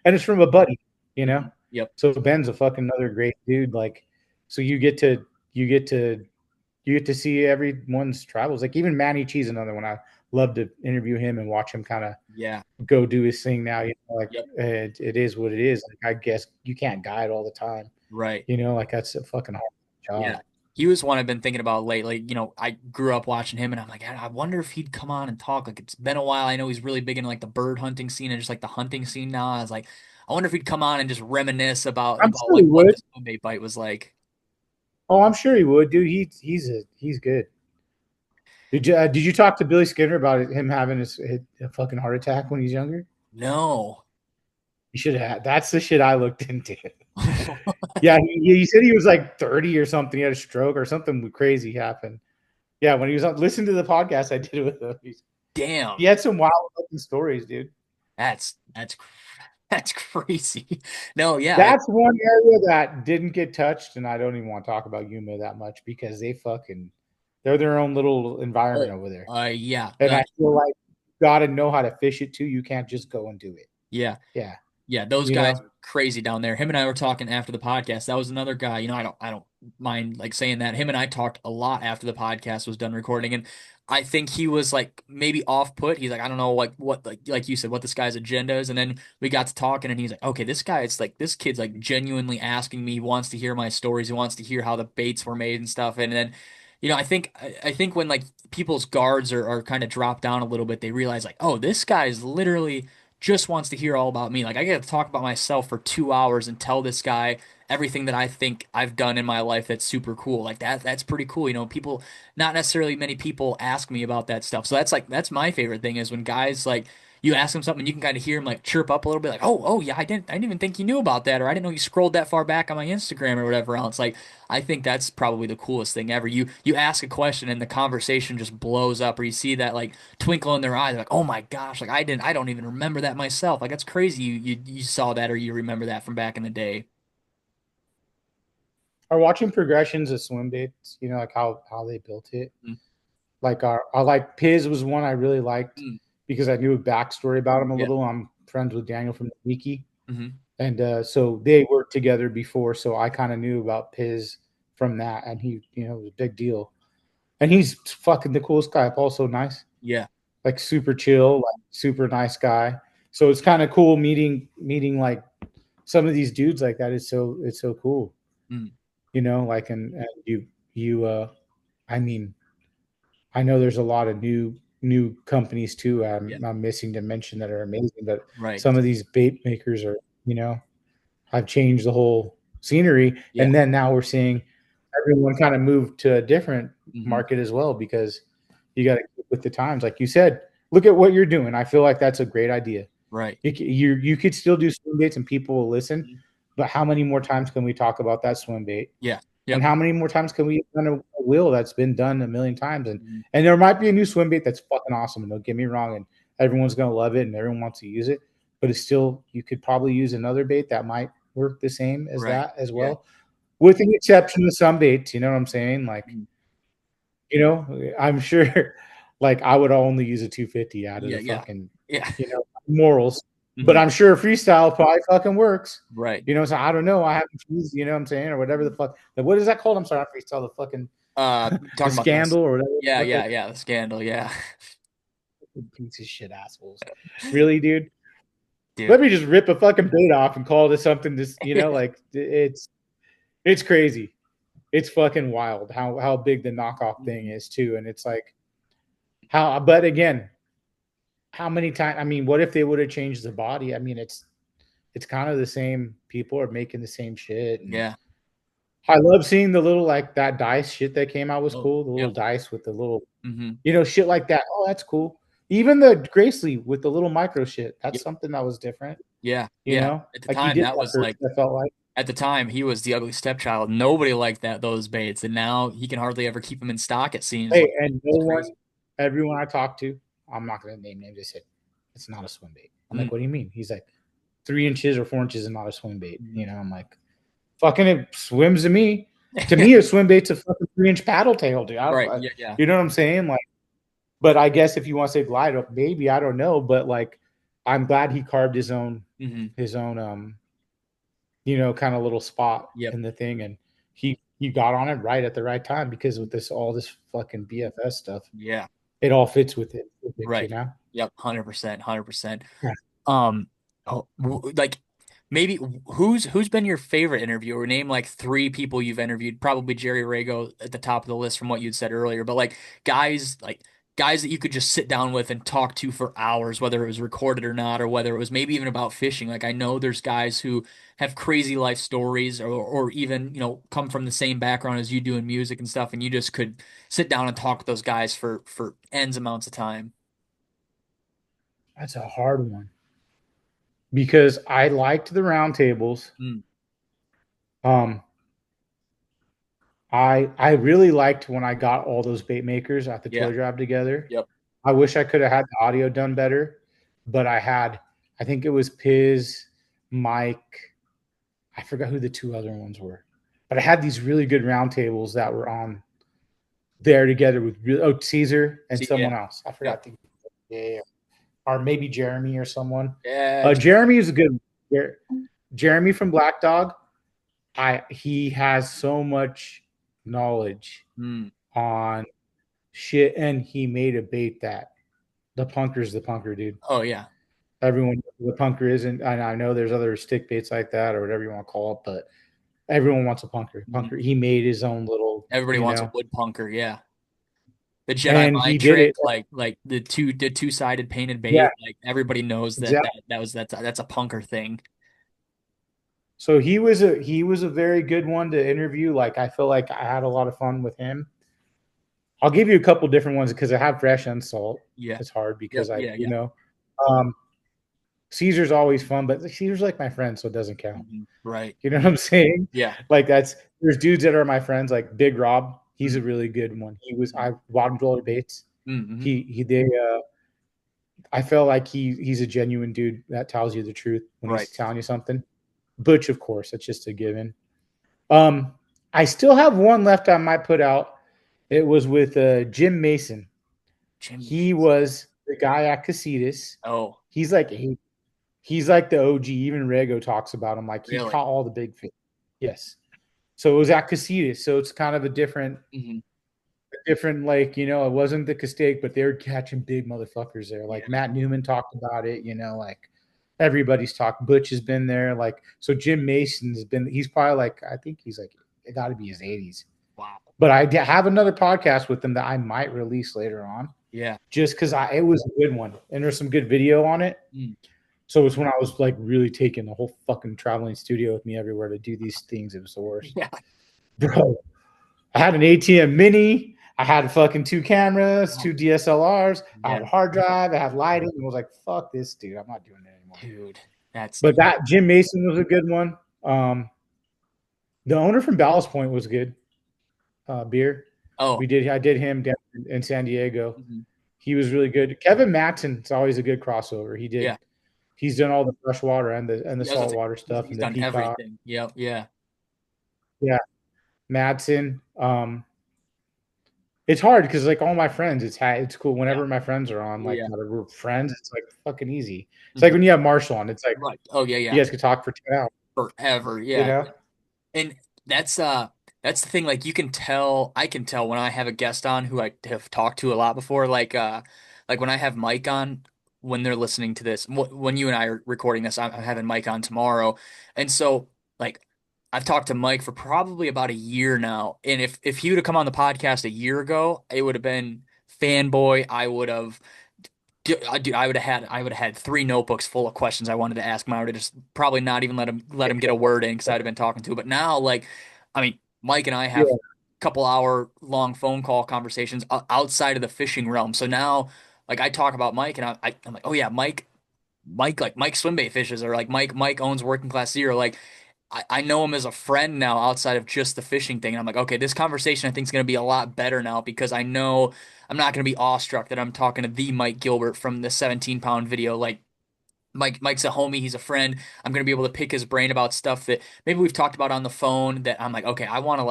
And it's from a buddy, you know. Mhm. Yep. So Ben's a fucking another great dude. Like, so you get to you get to see everyone's travels. Like even Manny Cheese, another one. I love to interview him and watch him kind of Yeah. go do his thing now. Like Yep. it is what it is. Like I guess you can't guide all the time. Right. Like that's a fucking hard job. Yeah. He was one I've been thinking about lately. I grew up watching him and I'm like, I wonder if he'd come on and talk. Like it's been a while. I know he's really big into like the bird hunting scene and just like the hunting scene now. I was like, I wonder if he'd come on and just reminisce about I'm about sure like he what would. this Sunday bite was like. Oh, I'm sure he would, dude. He's good. Did you talk to Billy Skinner about him having a fucking heart attack when he's younger? No. You should have. That's the shit I looked into. Yeah, he said he was like 30 or something. He had a stroke or something crazy happened. Yeah, when he was on, listen to the podcast I did with him. He Damn. had some wild fucking stories, dude. That's that's crazy. No, yeah. That's one area that didn't get touched, and I don't even want to talk about Yuma that much because they're their own little environment Oh, over there. yeah. And I feel like you got to know how to fish it too. You can't just go and do it. Yeah. Yeah. Yeah, those you guys know. are crazy down there. Him and I were talking after the podcast. That was another guy. I don't mind like saying that. Him and I talked a lot after the podcast was done recording, and I think he was like maybe off put. He's like, I don't know what like you said, what this guy's agenda is. And then we got to talking, and he's like, okay, this guy, it's like this kid's like genuinely asking me. He wants to hear my stories. He wants to hear how the baits were made and stuff. And then, I think when like people's guards are kind of dropped down a little bit, they realize like, oh, this guy's literally just wants to hear all about me. Like I get to talk about myself for 2 hours and tell this guy everything that I think I've done in my life that's super cool. Like that's pretty cool. People, not necessarily many people ask me about that stuff. So that's my favorite thing is when guys like you ask them something and you can kind of hear them like chirp up a little bit like, oh yeah, I didn't even think you knew about that, or I didn't know you scrolled that far back on my Instagram or whatever else. Like I think that's probably the coolest thing ever. You ask a question and the conversation just blows up, or you see that like twinkle in their eye. They're like, "Oh my gosh, like I don't even remember that myself." Like that's crazy. You saw that or you remember that from back in the day. Are watching progressions of swim baits, like how they built it. Mm, Like I like Piz was one I really liked mm, because I knew a backstory about him a yeah. little. I'm friends with Daniel from the Wiki, Hmm. and so they worked together before, so I kind of knew about Piz from that, and he, was a big deal. And he's fucking the coolest guy. Paul's so nice, Yeah. like super chill, like super nice guy. So it's kind of cool meeting like some of these dudes like that. It's so cool, Mm, like and I mean, I know there's a lot of new companies too. yeah. I'm missing to mention that are amazing, but Right. some of these bait makers are, have changed the whole scenery. Yeah. And then now we're seeing everyone kind of move to a different Hmm. market as well because you got to keep with the times. Like you said, look at what you're doing. I feel like that's a great idea. Right. You could still do swim baits and people will listen, Mhm. but how many more times can we talk about that swim bait? Yeah. And Yep. how many more times can we run a wheel that's been done a million times? And Mhm. and there might be a new swim bait that's fucking awesome. And don't get me wrong, and everyone's gonna love it and everyone wants to use it. But it's still you could probably use another bait that might work the same as Right. that as Yeah. well, with the exception of some baits. You know what I'm saying? Like Mm. I'm sure, like I would only use a 250 out of Yeah. the Yeah. fucking Yeah. morals, but Hmm. I'm sure freestyle probably fucking works. Right. So I don't know. I haven't used, what I'm saying, or whatever the fuck. What is that called? I'm sorry, freestyle. The fucking the Talking about this. scandal or whatever. Yeah. What Yeah. Yeah. The scandal. Yeah. piece of shit assholes. Really, dude? Dude. Let me just rip a fucking bait off and call this something. Just like it's crazy. It's fucking wild how big the knockoff thing Mhm. is too, and it's like how. But again, how many times? I mean, what if they would have changed the body? I mean, it's kind of the same. People are making the same shit, and Yeah. I love seeing the little like that dice shit that came out was Oh. cool. The little Yep. dice with the little, Hmm. shit like that. Oh, that's cool. Even the Gracely with the little micro shit. That's Yep. something that was different. Yeah. Yeah. At the Like you time, did that that was first. like I felt like, at the time he was the ugly stepchild. Nobody liked those baits, and now he can hardly ever keep them in stock. It seems like hey, and no it's one, crazy. everyone I talked to, I'm not going to name names. They said it's not a swim bait. I'm Mm. like, what do you mean? He's like, 3 inches or 4 inches is not a swim bait. Mhm. I'm like, fucking it swims to me. To me, a swim bait's a fucking 3 inch paddle tail, dude. Right. Yeah. Yeah. You know what I'm saying? Like, but I guess if you want to say glide up, maybe I don't know. But like, I'm glad he carved Hmm. his own kind of little spot Yep. in the thing, and he got on it right at the right time because with all this fucking BFS stuff, Yeah. it all fits with it. Right. Yep. 100%. 100%. Yeah. Um, like maybe who's been your favorite interviewer? Name like three people you've interviewed. Probably Jerry Rago at the top of the list from what you'd said earlier. But like guys that you could just sit down with and talk to for hours, whether it was recorded or not, or whether it was maybe even about fishing. Like I know there's guys who have crazy life stories, or even come from the same background as you do in music and stuff, and you just could sit down and talk with those guys for ends amounts of time. That's a hard one because I liked the roundtables. Mm, Um, I really liked when I got all those bait makers at the yeah. toy drive together. Yep. I wish I could have had the audio done better, but I think it was Piz, Mike. I forgot who the two other ones were, but I had these really good roundtables that were on there together with Caesar and See. Yeah. someone else. I Yep. forgot the yeah, or maybe Jeremy or someone. Yeah. Jeremy is a good. Jeremy from Black Dog, he has so much knowledge Mm. on shit, and he made a bait that the punker's the punker, dude. Oh yeah. Everyone knows the punker isn't, and I know there's other stick baits like that or whatever you want to call it, but everyone wants a punker. Mhm. Punker. He made his own little, Everybody wants a wood punker. Yeah. The Jedi and he mind did trick, it. like the two-sided painted Yeah, bait. Like everybody knows exactly. that's a punker thing. So he was a very good one to interview. Like I feel like I had a lot of fun with him. I'll give you a couple different ones because I have fresh and salt. Yeah. It's hard Yep. because Yeah. Yeah. um, Caesar's always fun, but Caesar's like my friend, so it doesn't count. Right. You know what I'm saying? Yeah. Like there's dudes that are my friends, like Big Rob. He's Mm-hmm. a really good one. I bought him roller baits. Mm-hmm. He they I feel like he's a genuine dude that tells you the truth when Right. he's telling you something. Butch, of course, that's just a given. Um, I still have one left I might put out. It was with Jim Mason. Jim He Mace. was the guy at Casitas. Oh, He's like he's like the OG. Even Rego talks about him. Like he really? caught all the big fish. Yes. So it was at Casitas. So it's kind of a Hmm. different like it wasn't the Castaic, but they were catching big motherfuckers there. Yeah. Like Matt Newman talked about it. Like everybody's talked. Butch has been there. Like so, Jim Mason's been. He's probably like I think he's like it got to be his 80s. Wow. But have another podcast with him that I might release later on, Yeah. just because it was a good one and there's some good video on it. Mm. So it's when I was like really taking the whole fucking traveling studio with me everywhere to do these things. It was the worst, Yeah. bro. I had an ATM Mini. I had fucking two cameras, Oh, two DSLRs. I yeah. had a hard drive. I had lighting. And I was like, fuck this, dude. I'm not doing it anymore. Dude, that's But that Jim Mason was a good one. The owner from Ballast Point was good. Beer. oh. I did him down in San Diego. Mhm. He was really good. Kevin Matson always a good crossover. Yeah. He's done all the freshwater and the Yeah, I was gonna say, saltwater stuff he's and the done peacock. everything. Yep. Yeah. Yeah, Matson. It's hard because like all my friends, it's cool Yeah. whenever my friends are on, like Yeah. that we're friends. It's like fucking easy. It's like Mhm. when you have Marshall on, it's like Right. Oh yeah. you Yeah. guys could talk for 10 hours. Forever. You Yeah. know? And that's the thing, like I can tell when I have a guest on who I have talked to a lot before, like when I have Mike on, when they're listening to this, when you and I are recording this, I'm having Mike on tomorrow. And so like I've talked to Mike for probably about a year now. And if he would have come on the podcast a year ago, it would have been fanboy. I would have had three notebooks full of questions I wanted to ask him. I would have just probably not even let him get a word in because I'd have been talking to him. But now, like, I mean, Mike and I have Yeah. a couple hour long phone call conversations outside of the fishing realm. So now, like, I talk about Mike, and I'm like, oh yeah, Mike swimbait fishes, or like Mike owns Working Class Zero. Like, I know him as a friend now outside of just the fishing thing. And I'm like, okay, this conversation I think is going to be a lot better now because I know I'm not going to be awestruck that I'm talking to the Mike Gilbert from the 17-pound video. Like, Mike's a homie, he's a friend. I'm gonna be able to pick his brain about stuff that maybe we've talked about on the phone that I'm like, okay, I kind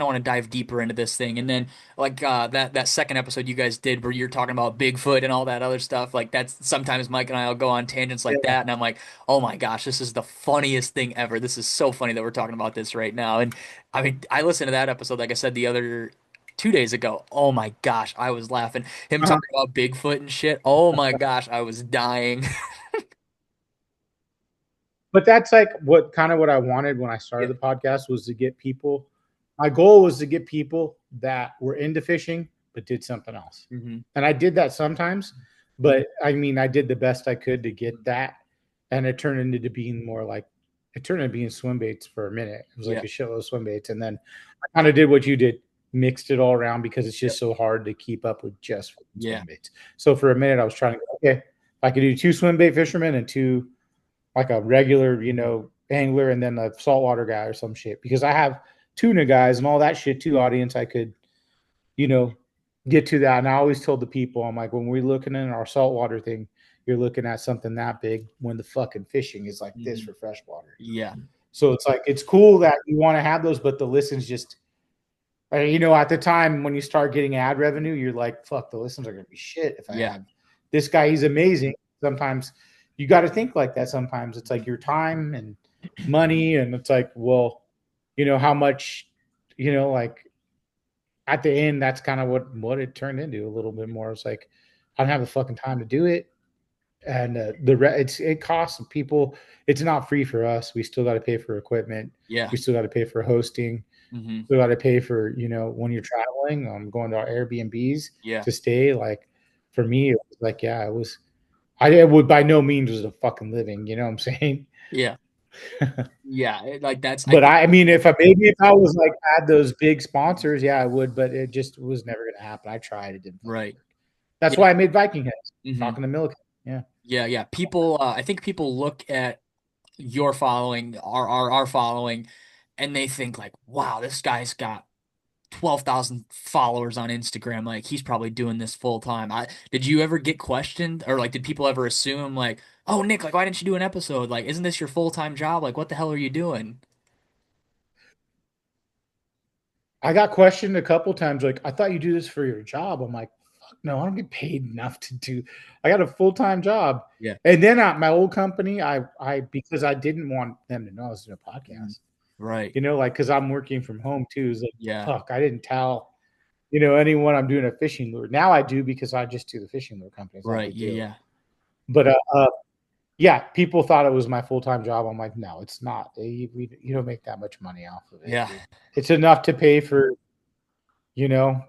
of want to dive deeper into this thing. And then like that second episode you guys did where you're talking about Bigfoot and all that other stuff, like that's sometimes Mike and I'll go on tangents like Yeah. that, and I'm like, oh my gosh, this is the funniest thing ever. This is so funny that we're talking about this right now. And I mean, I listened to that episode, like I said the other 2 days ago. Oh my gosh, I was laughing. Him Uh-huh. talking about Bigfoot and shit. Oh my gosh, I was dying. But that's like what I wanted when I Yeah. started the podcast was to get people. My goal was to get people that were into fishing but did something else. Hmm. And I did that sometimes, but I mean, I did the best I could to get that, and it turned into being swim baits for a minute. It was like Yeah. a shitload of swim baits, and then I kind of did what you did, mixed it all around because it's Yep. just so hard to keep up with just Yeah. swim baits. So for a minute, I was trying to go, okay, if I could do two swim bait fishermen and two like a regular, angler, and then a saltwater guy or some shit because I have tuna guys and all that shit too. Audience, I could you know, get to that. And I always told the people, I'm like, when we're looking at our saltwater thing, you're looking at something that big when the fucking fishing is like this Hmm. for freshwater. Yeah. So it's like, it's cool that you want to have those, but the listens just, at the time when you start getting ad revenue, you're like, fuck, the listens are going to be shit if I Yeah. have this guy. He's amazing. Sometimes you got to think like that sometimes. It's like your time and money, and it's like, well, how much, like at the end, that's kind of what it turned into a little bit more. It's like I don't have the fucking time to do it, and it costs people. It's not free for us. We still got to pay for equipment. Yeah. We still got to pay for hosting. Hmm. We got to pay for when you're traveling, going to our Airbnbs Yeah. to stay. Like for me, it was like it was. It would by no means was a fucking living. You know what I'm saying? Yeah. Yeah. Like that's, I But think, I mean, if I was like had those big sponsors, yeah, I would. But it just was never gonna happen. I tried, it didn't fucking right. work. That's Yeah. why I made Viking heads, Hmm. talking to Milliken. Yeah, Yeah. Yeah. People, I think people look at your following, our following, and they think like, wow, this guy's got 12,000 followers on Instagram. Like he's probably doing this full time. Did you ever get questioned or like did people ever assume like, "Oh, Nick, like why didn't you do an episode? Like isn't this your full-time job? Like what the hell are you doing?" I got questioned a couple times. Like, I thought you do this for your job. I'm like, fuck no, I don't get paid enough to do. I got a full time job. Yeah. And then at my old company, I because I didn't want them to know I was doing a Mhm. podcast. Right. Like because I'm working from home too. It's like, Yeah. fuck, I didn't tell anyone I'm doing a fishing lure. Now I do because I just do the fishing lure company. It's not a Right. big Yeah, deal. yeah. But yeah, people thought it was my full time job. I'm like, no, it's not. You don't make that much money off of it, Yeah. dude. It's enough to pay for you know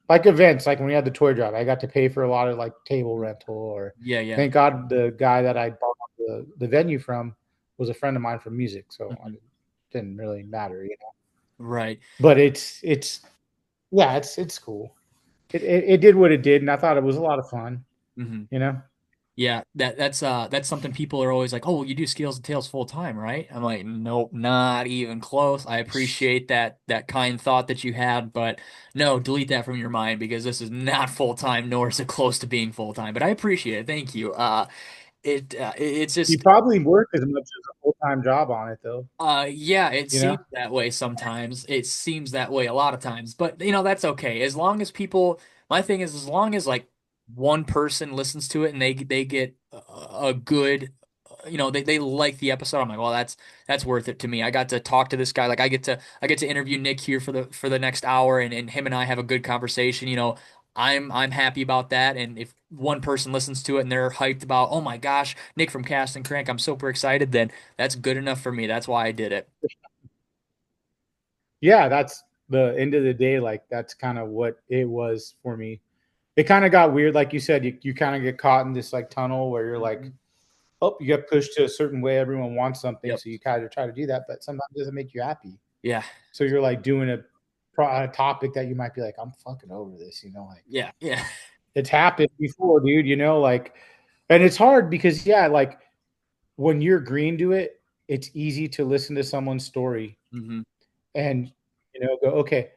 like events. Like when we had the toy drive, I got to pay for a lot of like table rental. Or Yeah, yeah. thank God the guy that I bought the venue from was a friend of mine from music, so Mhm. didn't really matter. Right. But it's yeah, it's cool. It did what it did, and I thought it was a lot of fun. Hmm. You know, Yeah, that's something people are always like, "Oh, well, you do Scales and Tails full time, right?" I'm like, "Nope, not even close." I appreciate that kind thought that you had, but no, delete that from your mind because this is not full time, nor is it close to being full time. But I appreciate it. Thank you. It's you just probably work as much as a full time job on it, though. yeah, it You know, seems that way sometimes. It seems that way a lot of times, but that's okay. As long as people, my thing is, as long as like one person listens to it and they get a good, they like the episode. I'm like, well, that's worth it to me. I got to talk to this guy. Like I get to interview Nick here for the next hour, and him and I have a good conversation. I'm happy about that. And if one person listens to it and they're hyped about, oh my gosh, Nick from Cast and Crank, I'm super excited, then that's good enough for me. That's why I did it. yeah, that's the end of the day. Like that's kind of what it was for me. It kind of got weird, like you said. You kind of get caught in this like tunnel where you're like, Mhm. oh, you get pushed to a certain way. Everyone wants something, Yep. so you kind of try to do that, but sometimes it doesn't make you happy. Yeah. So you're like doing a topic that you might be like, I'm fucking over this. Like Yeah. Yeah. it's happened before, dude. Like, and it's hard because yeah, like when you're green to it, it's easy to listen to someone's story Hmm. and go, okay,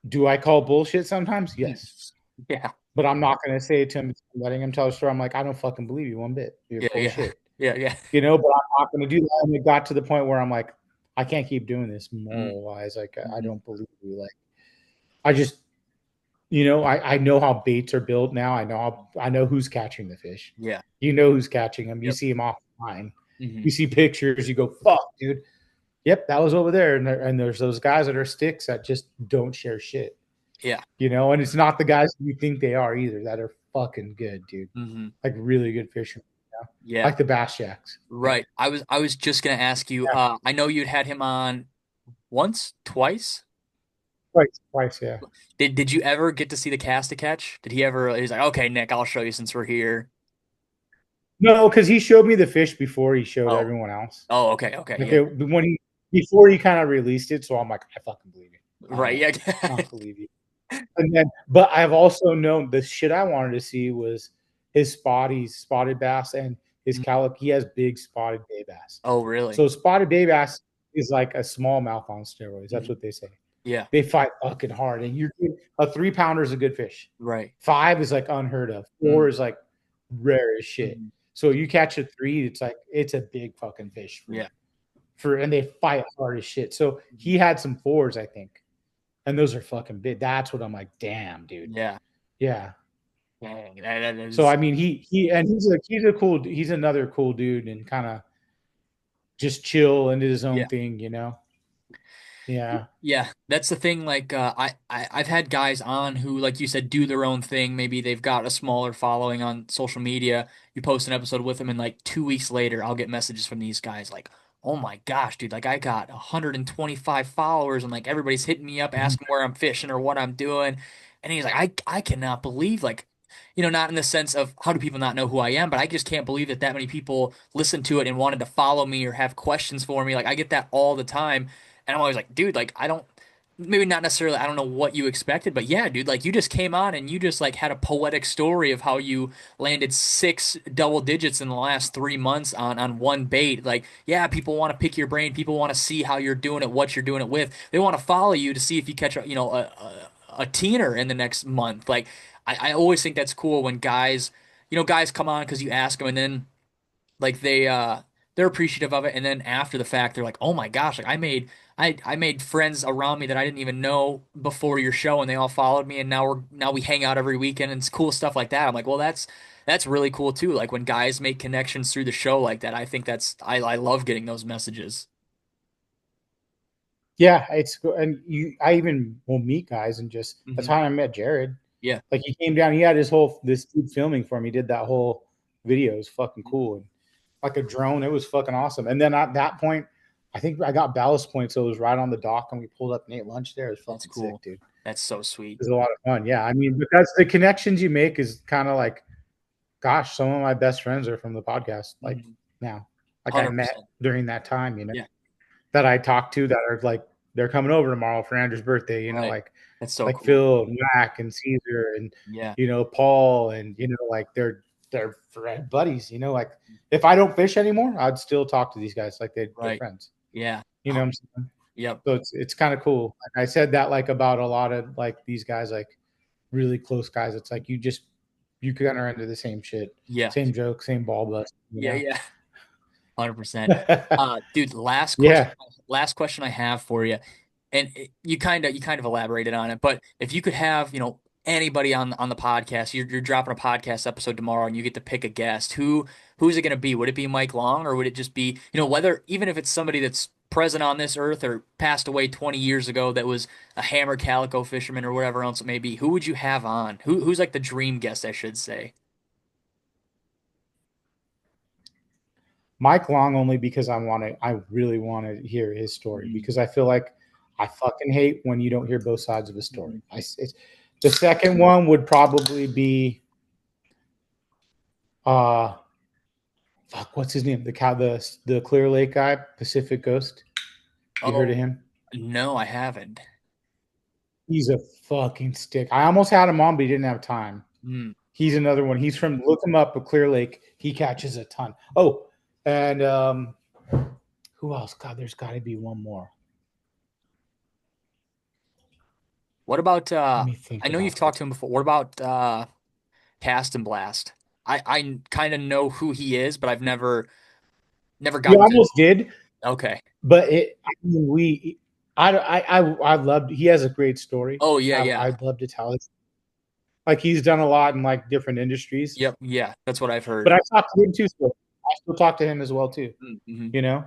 do I call bullshit sometimes? Yes. Yeah. But I'm not going to say it to him, letting him tell a story. I'm like, I don't fucking believe you one bit. You're Yeah. full of Yeah. shit. Yeah. Yeah. But I'm not going to do that. And it got to the point where I'm like, I can't keep doing this Mm-hmm. moral wise. Like, I don't believe you. Like, I just, I know how baits are built now. I know who's catching the fish. Yeah. You know who's catching them. You Yep. see them offline. Hmm. You see pictures. You go, fuck, dude. Yep, that was over there. And there's those guys that are sticks that just don't share shit. Yeah. And it's not the guys you think they are either that are fucking good, dude. Hmm. Like really good fishermen, Yeah. like the bass jacks. Right. I was just gonna ask you. Yeah, I know you'd had him on once, twice. twice, yeah. Did you ever get to see the cast to catch? Did he ever? He's like, okay, Nick, I'll show you since we're here. No, because he showed me the fish before he showed Oh. everyone else. Oh. Okay. Okay. Like Yeah. when he before he kind of released it, so I'm like, I fucking believe you. Right. Yeah. I don't believe you. And then, but I've also known the shit I wanted to see was his spotted bass and his calico. He has big spotted bay bass. Oh, really? So spotted bay bass is like a smallmouth on steroids. That's Mhm. what they say. Yeah. They fight fucking hard, and a 3 pounder is a good fish. Right. 5 is like unheard of. Mm. 4 is like rare as shit. Mhm. So you catch a 3, it's like it's a big fucking fish Yeah. and they fight hard as shit. So Mhm. he had some 4s, I think, and those are fucking big. That's what I'm like, damn, dude. Yeah. Yeah, Dang, that So is, I mean, he's another cool dude and kind of just chill and did his own yeah. thing, Yeah. Yeah, that's the thing. Like, I've had guys on who, like you said, do their own thing. Maybe they've got a smaller following on social media. You post an episode with them, and like 2 weeks later, I'll get messages from these guys like, "Oh my gosh, dude! Like, I got 125 followers, and like everybody's hitting me up Mhm. asking where I'm fishing or what I'm doing." And he's like, "I cannot believe like." Not in the sense of how do people not know who I am, but I just can't believe that many people listened to it and wanted to follow me or have questions for me. Like I get that all the time. And I'm always like, dude, like I don't maybe not necessarily I don't know what you expected, but yeah, dude, like you just came on and you just like had a poetic story of how you landed six double digits in the last 3 months on one bait. Like, yeah, people want to pick your brain, people want to see how you're doing it, what you're doing it with. They want to follow you to see if you catch a teener in the next month. Like I always think that's cool when guys come on because you ask them and then like they're appreciative of it and then after the fact they're like, "Oh my gosh, like I made friends around me that I didn't even know before your show and they all followed me and now we hang out every weekend and it's cool stuff like that." I'm like, "Well, that's really cool too." Like when guys make connections through the show like that, I think I love getting those messages. Yeah, it's and I even will meet guys and just that's Hmm. how I met Jared. Yeah. Like he came down, he had this dude filming for me, did that whole video. It was fucking cool. And like a drone, it was fucking awesome. And then at that point, I think I got Ballast Point, so it was right on the dock and we pulled up and ate lunch there. It was That's fucking sick, cool. dude. It That's so sweet. was a lot of fun. Yeah. I mean, because the connections you make is kind of like, gosh, some of my best friends are from the podcast, like Mhm. now. Like I met 100%. during that time, Yeah. that I talked to that are like they're coming over tomorrow for Andrew's birthday, Right. That's so like cool. Phil and Mac and Caesar and Yeah. Paul and like they're buddies, like if I don't fish anymore, I'd still talk to these guys like they're Right. friends. Yeah. You know what I'm saying? Yep. So it's kind of cool. Like I said that like about a lot of like these guys, like really close guys. It's like you kind of are into the same shit, Yeah. same joke, same ball bust. Yeah, yeah. 100%. Dude, Yeah. last question I have for you. And you kind of elaborated on it, but if you could have, anybody on the podcast, you're dropping a podcast episode tomorrow and you get to pick a guest, who's it going to be? Would it be Mike Long or would it just be, whether even if it's somebody that's present on this earth or passed away 20 years ago that was a hammer calico fisherman or whatever else it may be, who would you have on? Who's like the dream guest, I should say? Mike Long only because I really want to hear his story Mhm. because I feel like I fucking hate when you don't hear both sides of a story. Mhm. The second one would probably be uh fuck, what's his name? The Clear Lake guy, Pacific Ghost. You heard of Oh, him? no, I haven't. He's a fucking stick. I almost had him on, but he didn't have time. Hmm. He's another one. He's from look him up at Clear Lake. He catches a ton. Oh, and who else? God, there's got to be one more. What about Let me I think know you've about this. talked to him before. What about Cast and Blast? I kind of know who he is, but I've never You gotten to. almost did, Okay. but I mean, I loved. He has a great story. Oh yeah, yeah. I'd love to tell it. Like he's done a lot in like different industries. Yep, yeah. That's what I've But heard. I talked to him too. So I still talk to him as well too. Mm-hmm. You know,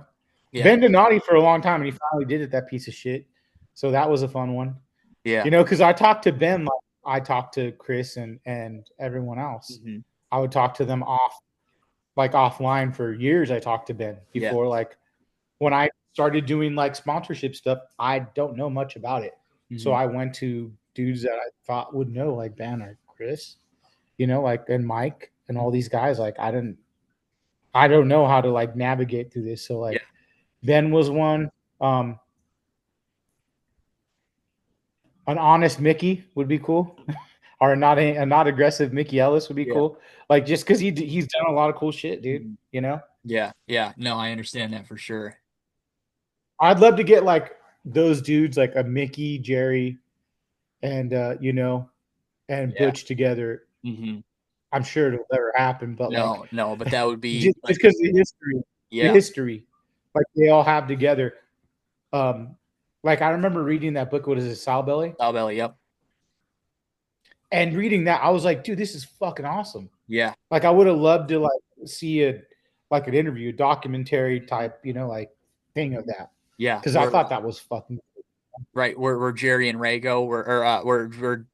Yeah. Ben Donati for a long time, and he finally did it. That piece of shit. So that was a fun one. Yeah. Because I talked to Ben like I talked to Chris and everyone else. Hmm. I would talk to them offline for years. I talked to Ben Yeah. before like when I started doing like sponsorship stuff, I don't know much about it. So Hmm. I went to dudes that I thought would know, like Ben or Chris, like and Mike and all these guys. Like I don't know how to like navigate through this. So Yeah. like Ben was one. Um, an honest Mickey would be cool, or a not aggressive Mickey Ellis would be Yeah. cool. Like just because he's done a lot of cool shit, dude. Mhm. You know, Yeah. Yeah. No, I understand that for sure. I'd love to get like those dudes, like a Mickey, Jerry, and and Yeah. Butch together. Hmm. I'm sure it'll never happen, but like No, no, but that would be just like, because the yeah. history, like they all have together. Um, like I remember reading that book. What is it, Sow Belly? Cowbelly. Yep. And reading that, I was like, dude, this is fucking awesome. Yeah. Like, I would have loved to like see a like an interview, documentary Mhm. type, like thing of that, Yeah. because I We're thought that was fucking. right. We're Jerry and Rago. We're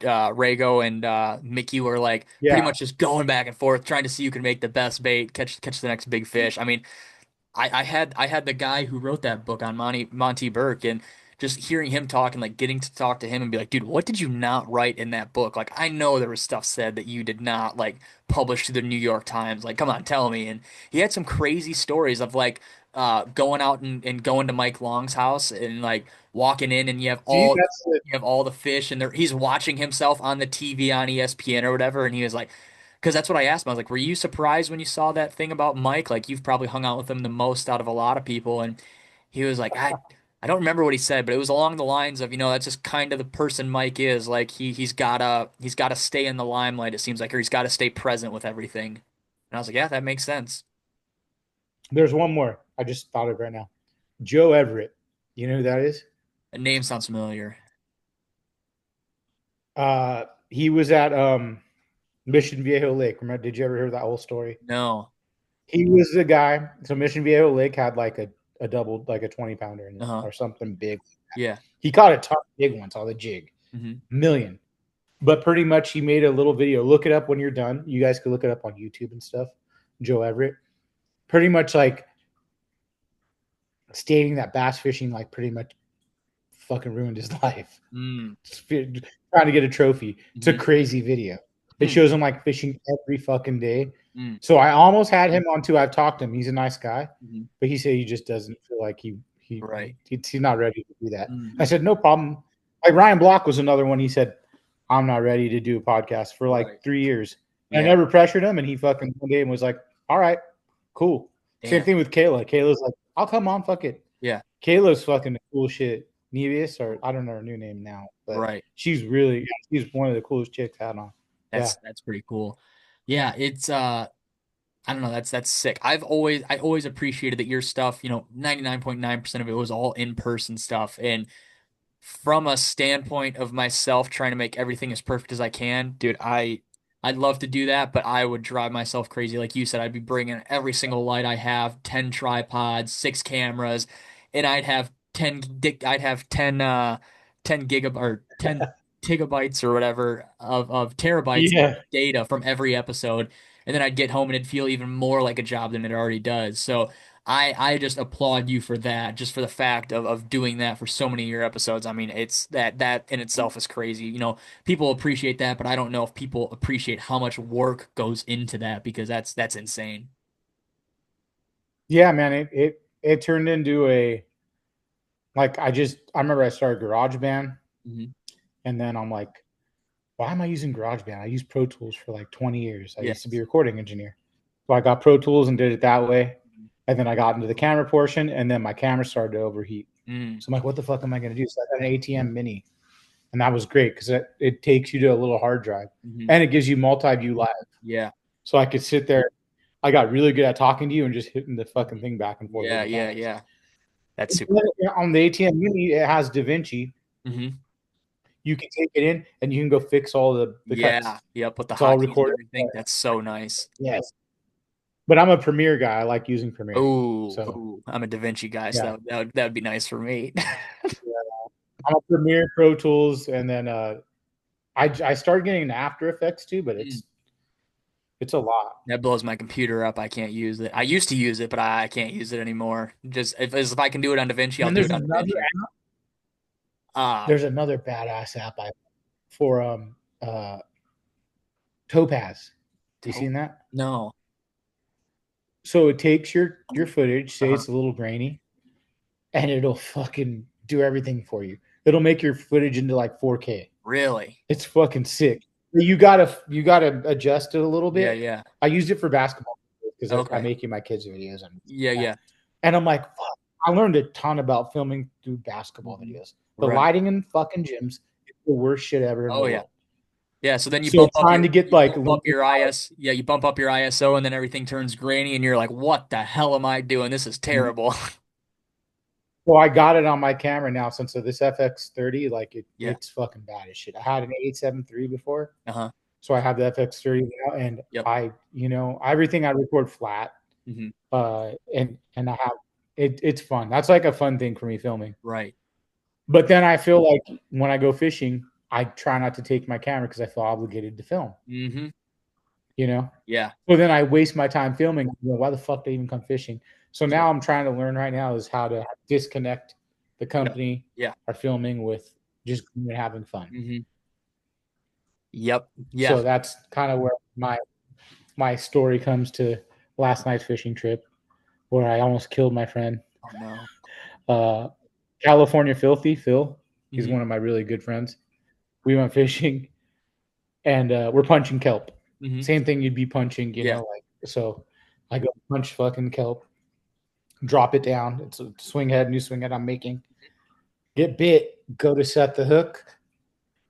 Rago and Mickey were like pretty Yeah. much just going back and forth, trying to see who can make the best bait, catch the next big fish. I mean, I had the guy who wrote that book on Monty Burke, and just hearing him talk and like getting to talk to him and be like, dude, what did you not write in that book? Like, I know there was stuff said that you did not like publish to the New York Times. Like, come on, tell me. And he had some crazy stories of like going out and going to Mike Long's house and like walking in and See, that's it. you have all the fish and he's watching himself on the TV on ESPN or whatever, and he was like, because that's what I asked him. I was like, "Were you surprised when you saw that thing about Mike? Like, you've probably hung out with him the most out of a lot of people." And he was like, "I don't remember what he said, but it was along the lines of, that's just kind of the person Mike is. Like, he's gotta stay in the limelight. It seems like, or he's got to stay present with everything." And I was like, "Yeah, that makes sense." There's one more I just thought of right now. Joe Everett. You know who that is? The name sounds familiar. He was at Mission Viejo Lake. Remember? Did you ever hear that whole story? No. He was the guy. So Mission Viejo Lake had like a double, like a 20-pounder in it Uh-huh. or something big. Yeah. He caught a ton of big ones on the jig, Hmm. million. But pretty much he made a little video. Look it up when you're done. You guys could look it up on YouTube and stuff. Joe Everett. Pretty much like stating that bass fishing like pretty much fucking ruined his life. Mm. Trying to get a trophy. It's a Hmm. crazy video. It Hmm. shows him like fishing every fucking day. Mm. So I almost had him on too. I've talked to him. He's a nice guy, Hmm. but he said he just doesn't feel like Right. he's not ready to do that. I Mm. said no problem. Like Ryan Block was another one. He said I'm not ready to do a podcast for Right. like 3 years. And I Yeah. never pressured him, and he fucking one day and was like, "All right, cool." Same Damn. thing with Kayla. Kayla's like, "I'll come on, fuck it." Yeah. Kayla's fucking the cool shit. Nevius, or I don't know her new name now, but Right. she's really she's one of the coolest chicks I had on. Yeah. That's pretty cool. Yeah, it's I don't know, that's sick. I always appreciated that your stuff, 99.9% of it was all in-person stuff. And from a standpoint of myself trying to make everything as perfect as I can, dude, I'd love to do that, but I would drive myself crazy. Like you said, I'd be bringing every single light I have, 10 tripods, 6 cameras, and I'd have 10 gigab or 10 gigabytes or whatever of terabytes of Yeah. data from every episode. And then I'd get home and it'd feel even more like a job than it already does. So I just applaud you for that, just for the fact of doing that for so many of your episodes. I mean, it's that in itself is crazy. People appreciate that, but I don't know if people appreciate how much work goes into that because that's insane. Yeah, man. It turned into a like I remember I started GarageBand, Hmm. and then I'm like, why am I using GarageBand? I used Pro Tools for like 20 years. I used to be a Yes. recording engineer. So I got Pro Tools and did it that way. And then I got into the camera portion, and then my camera started to overheat. Mm. So I'm like, what the fuck am I going to do? So I got an ATM Mini, and that was great because it takes you to a little hard drive, Hmm. and it gives you multi-view live. Yeah. So I could sit there. I got really good at talking to you and just hitting the fucking thing back and forth Yeah, over yeah, cameras. yeah. That's And super then cool. on the ATM Mini, it has DaVinci. Hmm. You can take it in and you can go fix all the Yeah. cuts. Yep, with the It's all hotkeys and recorded. everything. That's so nice. Yes. But I'm a Premiere guy. I like using Premiere. Oh, So ooh, I'm a Da Vinci guy, so yeah. that would be nice for me. Yeah. I'm a Premiere Pro Tools, and then I started getting into After Effects too, but Mm. it's a lot. That blows my computer up. I can't use it. I used to use it, but I can't use it anymore. Just if I can do it on DaVinci, And I'll then do it on DaVinci. Uh, there's another badass app for uh Topaz. You oh, seen that? no. So it takes your footage, say Uh-huh. it's a little grainy, and it'll fucking do everything for you. It'll make your footage into like 4K. Really? It's fucking sick. You gotta adjust it a little Yeah, bit. yeah. I used it for basketball because I'm Okay. making my kids videos and Yeah, that. yeah. And I'm like, fuck. I learned a ton about filming through basketball Mhm. videos. The Right. lighting in fucking gyms is the worst shit ever in the Oh yeah. world. Yeah, so then you So bump up trying your to get you like bump up your you bump up your ISO and then everything turns grainy and you're like, "What the hell am I doing? This is terrible." Well, I got it on my camera now since this FX30, like Yeah. it's fucking bad as shit. I had an 873 before, Uh-huh. so I have the FX30 now, and Yep. everything I record flat, Hmm. and I have it's fun. That's like a fun thing for me filming. Right. But then I feel like when I go fishing, I try not to take my camera because I feel obligated to film. Hmm. You know, Yeah. so then I waste my time filming. Why the fuck did I even come fishing? So Sure. now I'm trying to learn right now is how to disconnect the Yep. company Yeah. or filming with just having fun. Hmm. Yep. Yeah. So that's kind of where my story comes to last night's fishing trip, where I almost killed my friend, Oh no. uh, California Filthy Phil. He's Hmm. one of my really good friends. We went fishing and we're punching kelp. Hmm. Same thing you'd be punching, Yeah. like so. I go punch fucking kelp, drop it down. It's a swing head, new swing head I'm making. Get bit, go to set the hook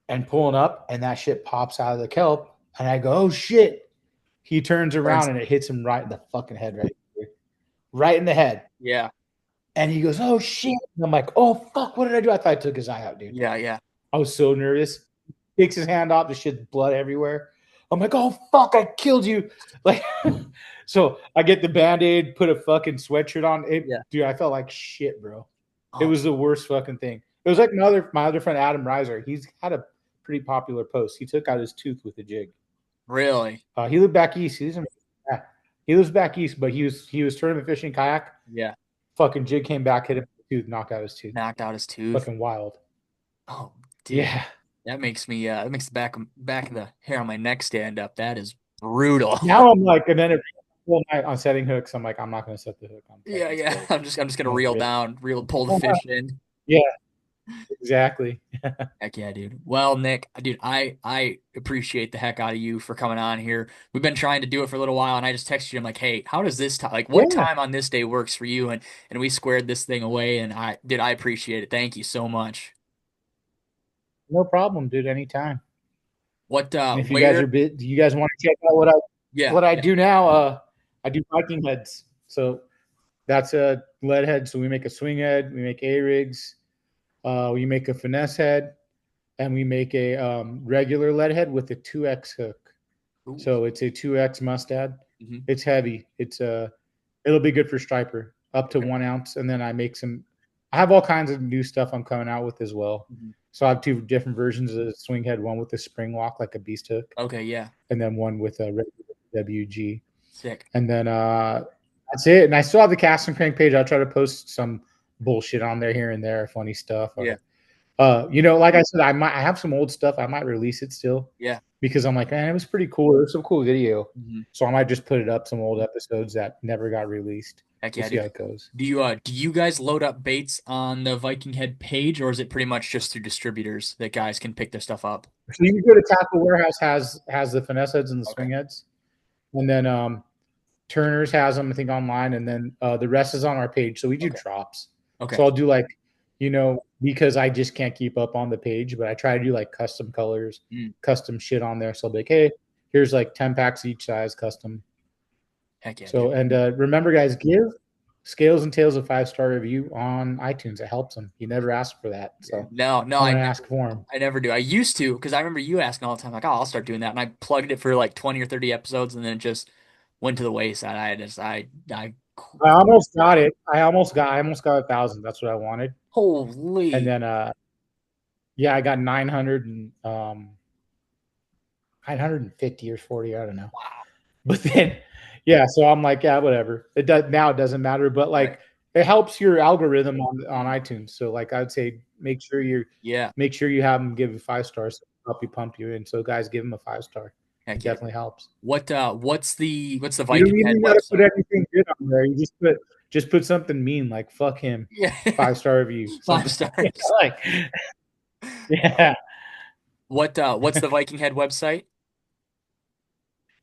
and pulling up, and that shit pops out of the kelp. And I go, oh shit. He turns around Burns. and it hits him right in the fucking head, right in the head. Yeah. And he goes, oh shit. And I'm like, oh fuck, what did I do? I thought I took his eye out, dude. Yeah. Yeah. I was so nervous. Takes his hand off, the shit blood everywhere. I'm like, oh fuck, I killed you. Like, so I get the band-aid, put a fucking sweatshirt on. Yeah. Dude, I felt like shit, bro. It Oh, was the worst fucking thing. It was like my other friend Adam Reiser. He's had a pretty popular post. He took out his tooth with a jig. really? He lived back east. He lives back east, but he was tournament fishing kayak. Yeah. Fucking jig came back, hit him with the tooth, knocked out his tooth. Knocked out his tooth. Fucking wild. Oh, dude. Yeah. That makes the back of the hair on my neck stand up. That is brutal. Now I'm like, and then every whole night on setting hooks, I'm like, I'm not going to set the hook. I'm Yeah, fucking yeah. scared. I'm just gonna No reel risk. down, pull the fish in. Yeah, exactly. Heck yeah, dude. Well, Nick, dude, I appreciate the heck out of you for coming on here. We've been trying to do it for a little while, and I just texted you. I'm like, hey, how does this time, like, what Yeah, time on this day works for you? And we squared this thing away, and I appreciate it. Thank you so much. no problem, dude. Anytime. What And if you guys where? are do you guys want to check out Yeah, what I yeah. do now? I do Viking heads. So that's a lead head. So we make a swing head, we make A rigs, we make a finesse head, and we make a regular lead head with a 2X hook. Ooh. So it's a 2X mustad. Hmm. It's heavy. It'll be good for striper up to Okay. 1 ounce. And then I have all kinds of new stuff I'm coming out with as well. Hmm. So I have two different versions of the swing head, one with the spring lock like a beast hook, Okay, yeah. and then one with a regular WG. Sick. And then that's it. And I still have the cast and crank page. I'll try to post some bullshit on there here and there, funny stuff. Yeah. Or like I said, I have some old stuff. I might release it still Yeah. because I'm like, man, it was pretty cool. It was some cool video. Hmm. So I might just put it up, some old episodes that never got released. Heck We'll yeah, see how dude. it goes. Do you guys load up baits on the Viking Head page, or is it pretty much just through distributors that guys can pick their stuff up? So you can go to Tackle Warehouse has the finesse heads and the Okay. swing heads, and then Turner's has them I think online, and then the rest is on our page. So we do Okay. drops. Okay. So I'll do like because I just can't keep up on the page, but I try to do like custom colors, Mm. custom shit on there. So I'll be like, hey, here's like 10 packs each size, custom. Heck yeah, So dude. and remember, guys, give Scales and Tails a 5-star review on iTunes. It helps them. You never ask for that, so No, no, I'm gonna ask for them. I never do. I used to because I remember you asking all the time, like, "Oh, I'll start doing that," and I plugged it for like 20 or 30 episodes, and then it just went to the wayside. I I almost got it. I almost got 1,000. That's what I wanted. And holy then yeah, I got 950 or 40, I don't know. wow, But then yeah, so I'm like, yeah, whatever. It doesn't matter, but right? like it helps your algorithm on iTunes. So like I'd say make sure Yeah, you have them give you 5 stars, help you pump you. And so guys, give them a 5-star. It heck yeah, definitely dude. helps. What's the You don't Viking Head even gotta put website? anything good on there. You just put something mean like fuck him, Yeah, 5-star review. five Something stars. like yeah. What's the Viking Head website?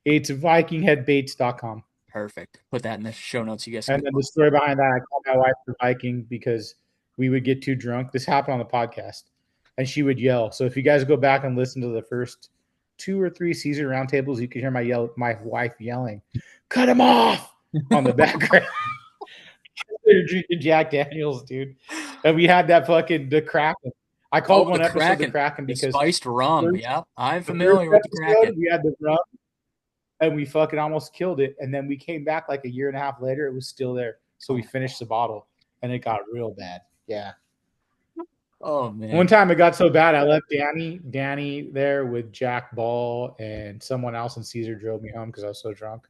It's vikingheadbaits.com. Perfect. Put that in the show notes. You guys can And go. then the story behind that, I called my wife for Viking because we would get too drunk. This happened on the podcast, and she would yell. So if you guys go back and listen to the first 2 or 3 Caesar roundtables, you can hear my wife yelling, "Cut him off!" on the background. They're drinking Jack Daniels, dude. And we had that fucking the Kraken. I Oh, called the one episode the Kraken, Kraken the because spiced rum. first, Yeah, I'm the first familiar with the Kraken. episode we had the rum and we fucking almost killed it. And then we came back like a year and a half later, it was still there. So we Oh, finished the bottle and it got real bad. Yeah. oh One man. time it got so bad I left Danny there with Jack Ball and someone else, and Caesar drove me home because I was so drunk.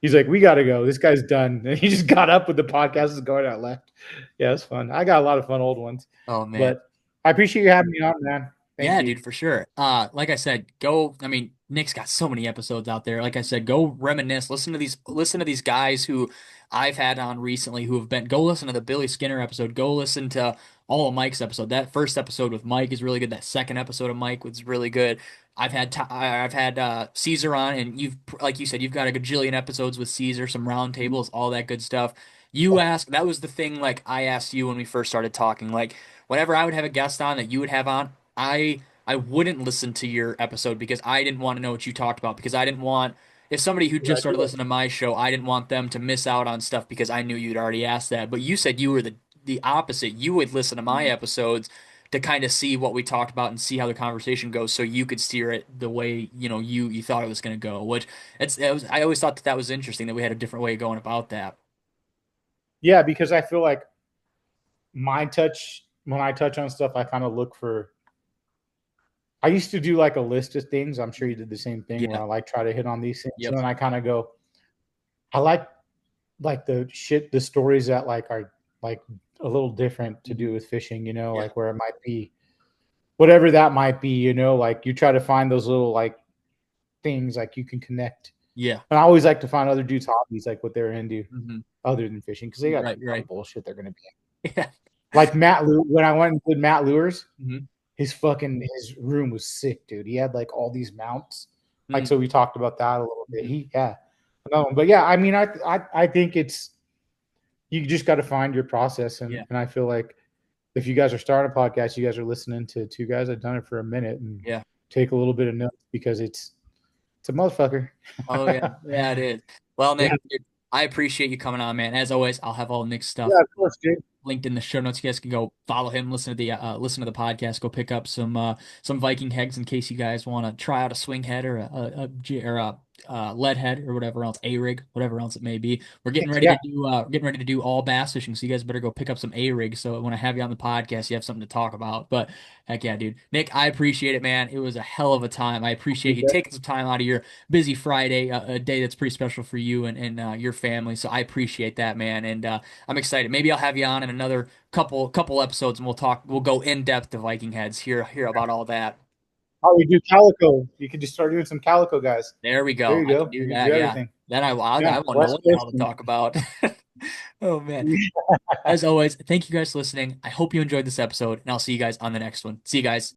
He's like, "We got to go. This guy's done." And he just got up with the podcast is going out left. Yeah, it's fun. I got a lot of fun old ones, Oh man. but I appreciate you having me on, man. Thank Yeah, you. dude, for sure. Like I said, go. I mean, Nick's got so many episodes out there. Like I said, go reminisce. Listen to these guys who I've had on recently who have been. Go listen to the Billy Skinner episode. Go listen to all of Mike's episode. That first episode with Mike is really good. That second episode of Mike was really good. I've had Caesar on, and you've like you said, you've got a gajillion episodes with Caesar, some roundtables, all that good stuff. You asked. That was the thing. Like I asked you when we first started talking. Like whenever I would have a guest on that you would have on. I wouldn't listen to your episode because I didn't want to know what you talked about because I didn't want if somebody who just started listening to my show, I didn't want them to miss out on stuff because I knew you'd already asked that. But you said you were the opposite. You would listen to my episodes to kind of see what we talked about and see how the conversation goes so you could steer it the way, you thought it was going to go, which I always thought that was interesting that we had a different way of going about that. Yeah, because I feel like my touch when I touch on stuff, I kind of look for. I used to do like a list of things. I'm sure you did the same thing where Yeah. I like try to hit on these things, Yep. and then I kind of go. I like the stories that like are like a little different to Mhm. do with fishing. Yeah. Like where it might be whatever that might be. Like you try to find those little like things like you can connect. Yeah. And I always like to find other dudes' hobbies, like what they're into Hmm. other than fishing, because they got Right. dumb Right. bullshit they're gonna be in. Yeah. Like when I went and did Matt Lures, Hmm. his room was sick, dude. He had like all these mounts. Like Hmm. so we talked about that a little bit. Hmm. No, but yeah, I mean I think it's you just got to find your process, Yeah. and I feel like if you guys are starting a podcast, you guys are listening to two guys that have done it for a minute and Yeah. take a little bit of notes because it's a motherfucker. Oh yeah, yeah, it is. Well, Yeah, Nick, dude, I appreciate you coming on, man. As always, I'll have all Nick's yeah, stuff of course, dude. linked in the show notes. You guys can go follow him, listen to the podcast, go pick up some Viking heads in case you guys want to try out a swing head or a lead head or whatever else, a rig, whatever else it may be. Yeah, We're getting ready to do all bass fishing, so you guys better go pick up some a rig. So when I have you on the podcast, you have something to talk about. But heck yeah, dude, Nick, I appreciate it, man. It was a hell of a time. I appreciate you taking some time out of your busy Friday, a day that's pretty special for you and your family. So I appreciate that, man. And I'm excited. Maybe I'll have you on in another couple episodes, and we'll go in depth to Viking heads, hear about all that. oh, we do calico. You can just start doing some calico, guys. There we There go. you I can go. do You can do that. Yeah. everything. Then Yeah, I won't know West what the Coast. hell to talk about. Oh man. As always, thank you guys for listening. I hope you enjoyed this episode, and I'll see you guys on the next one. See you guys.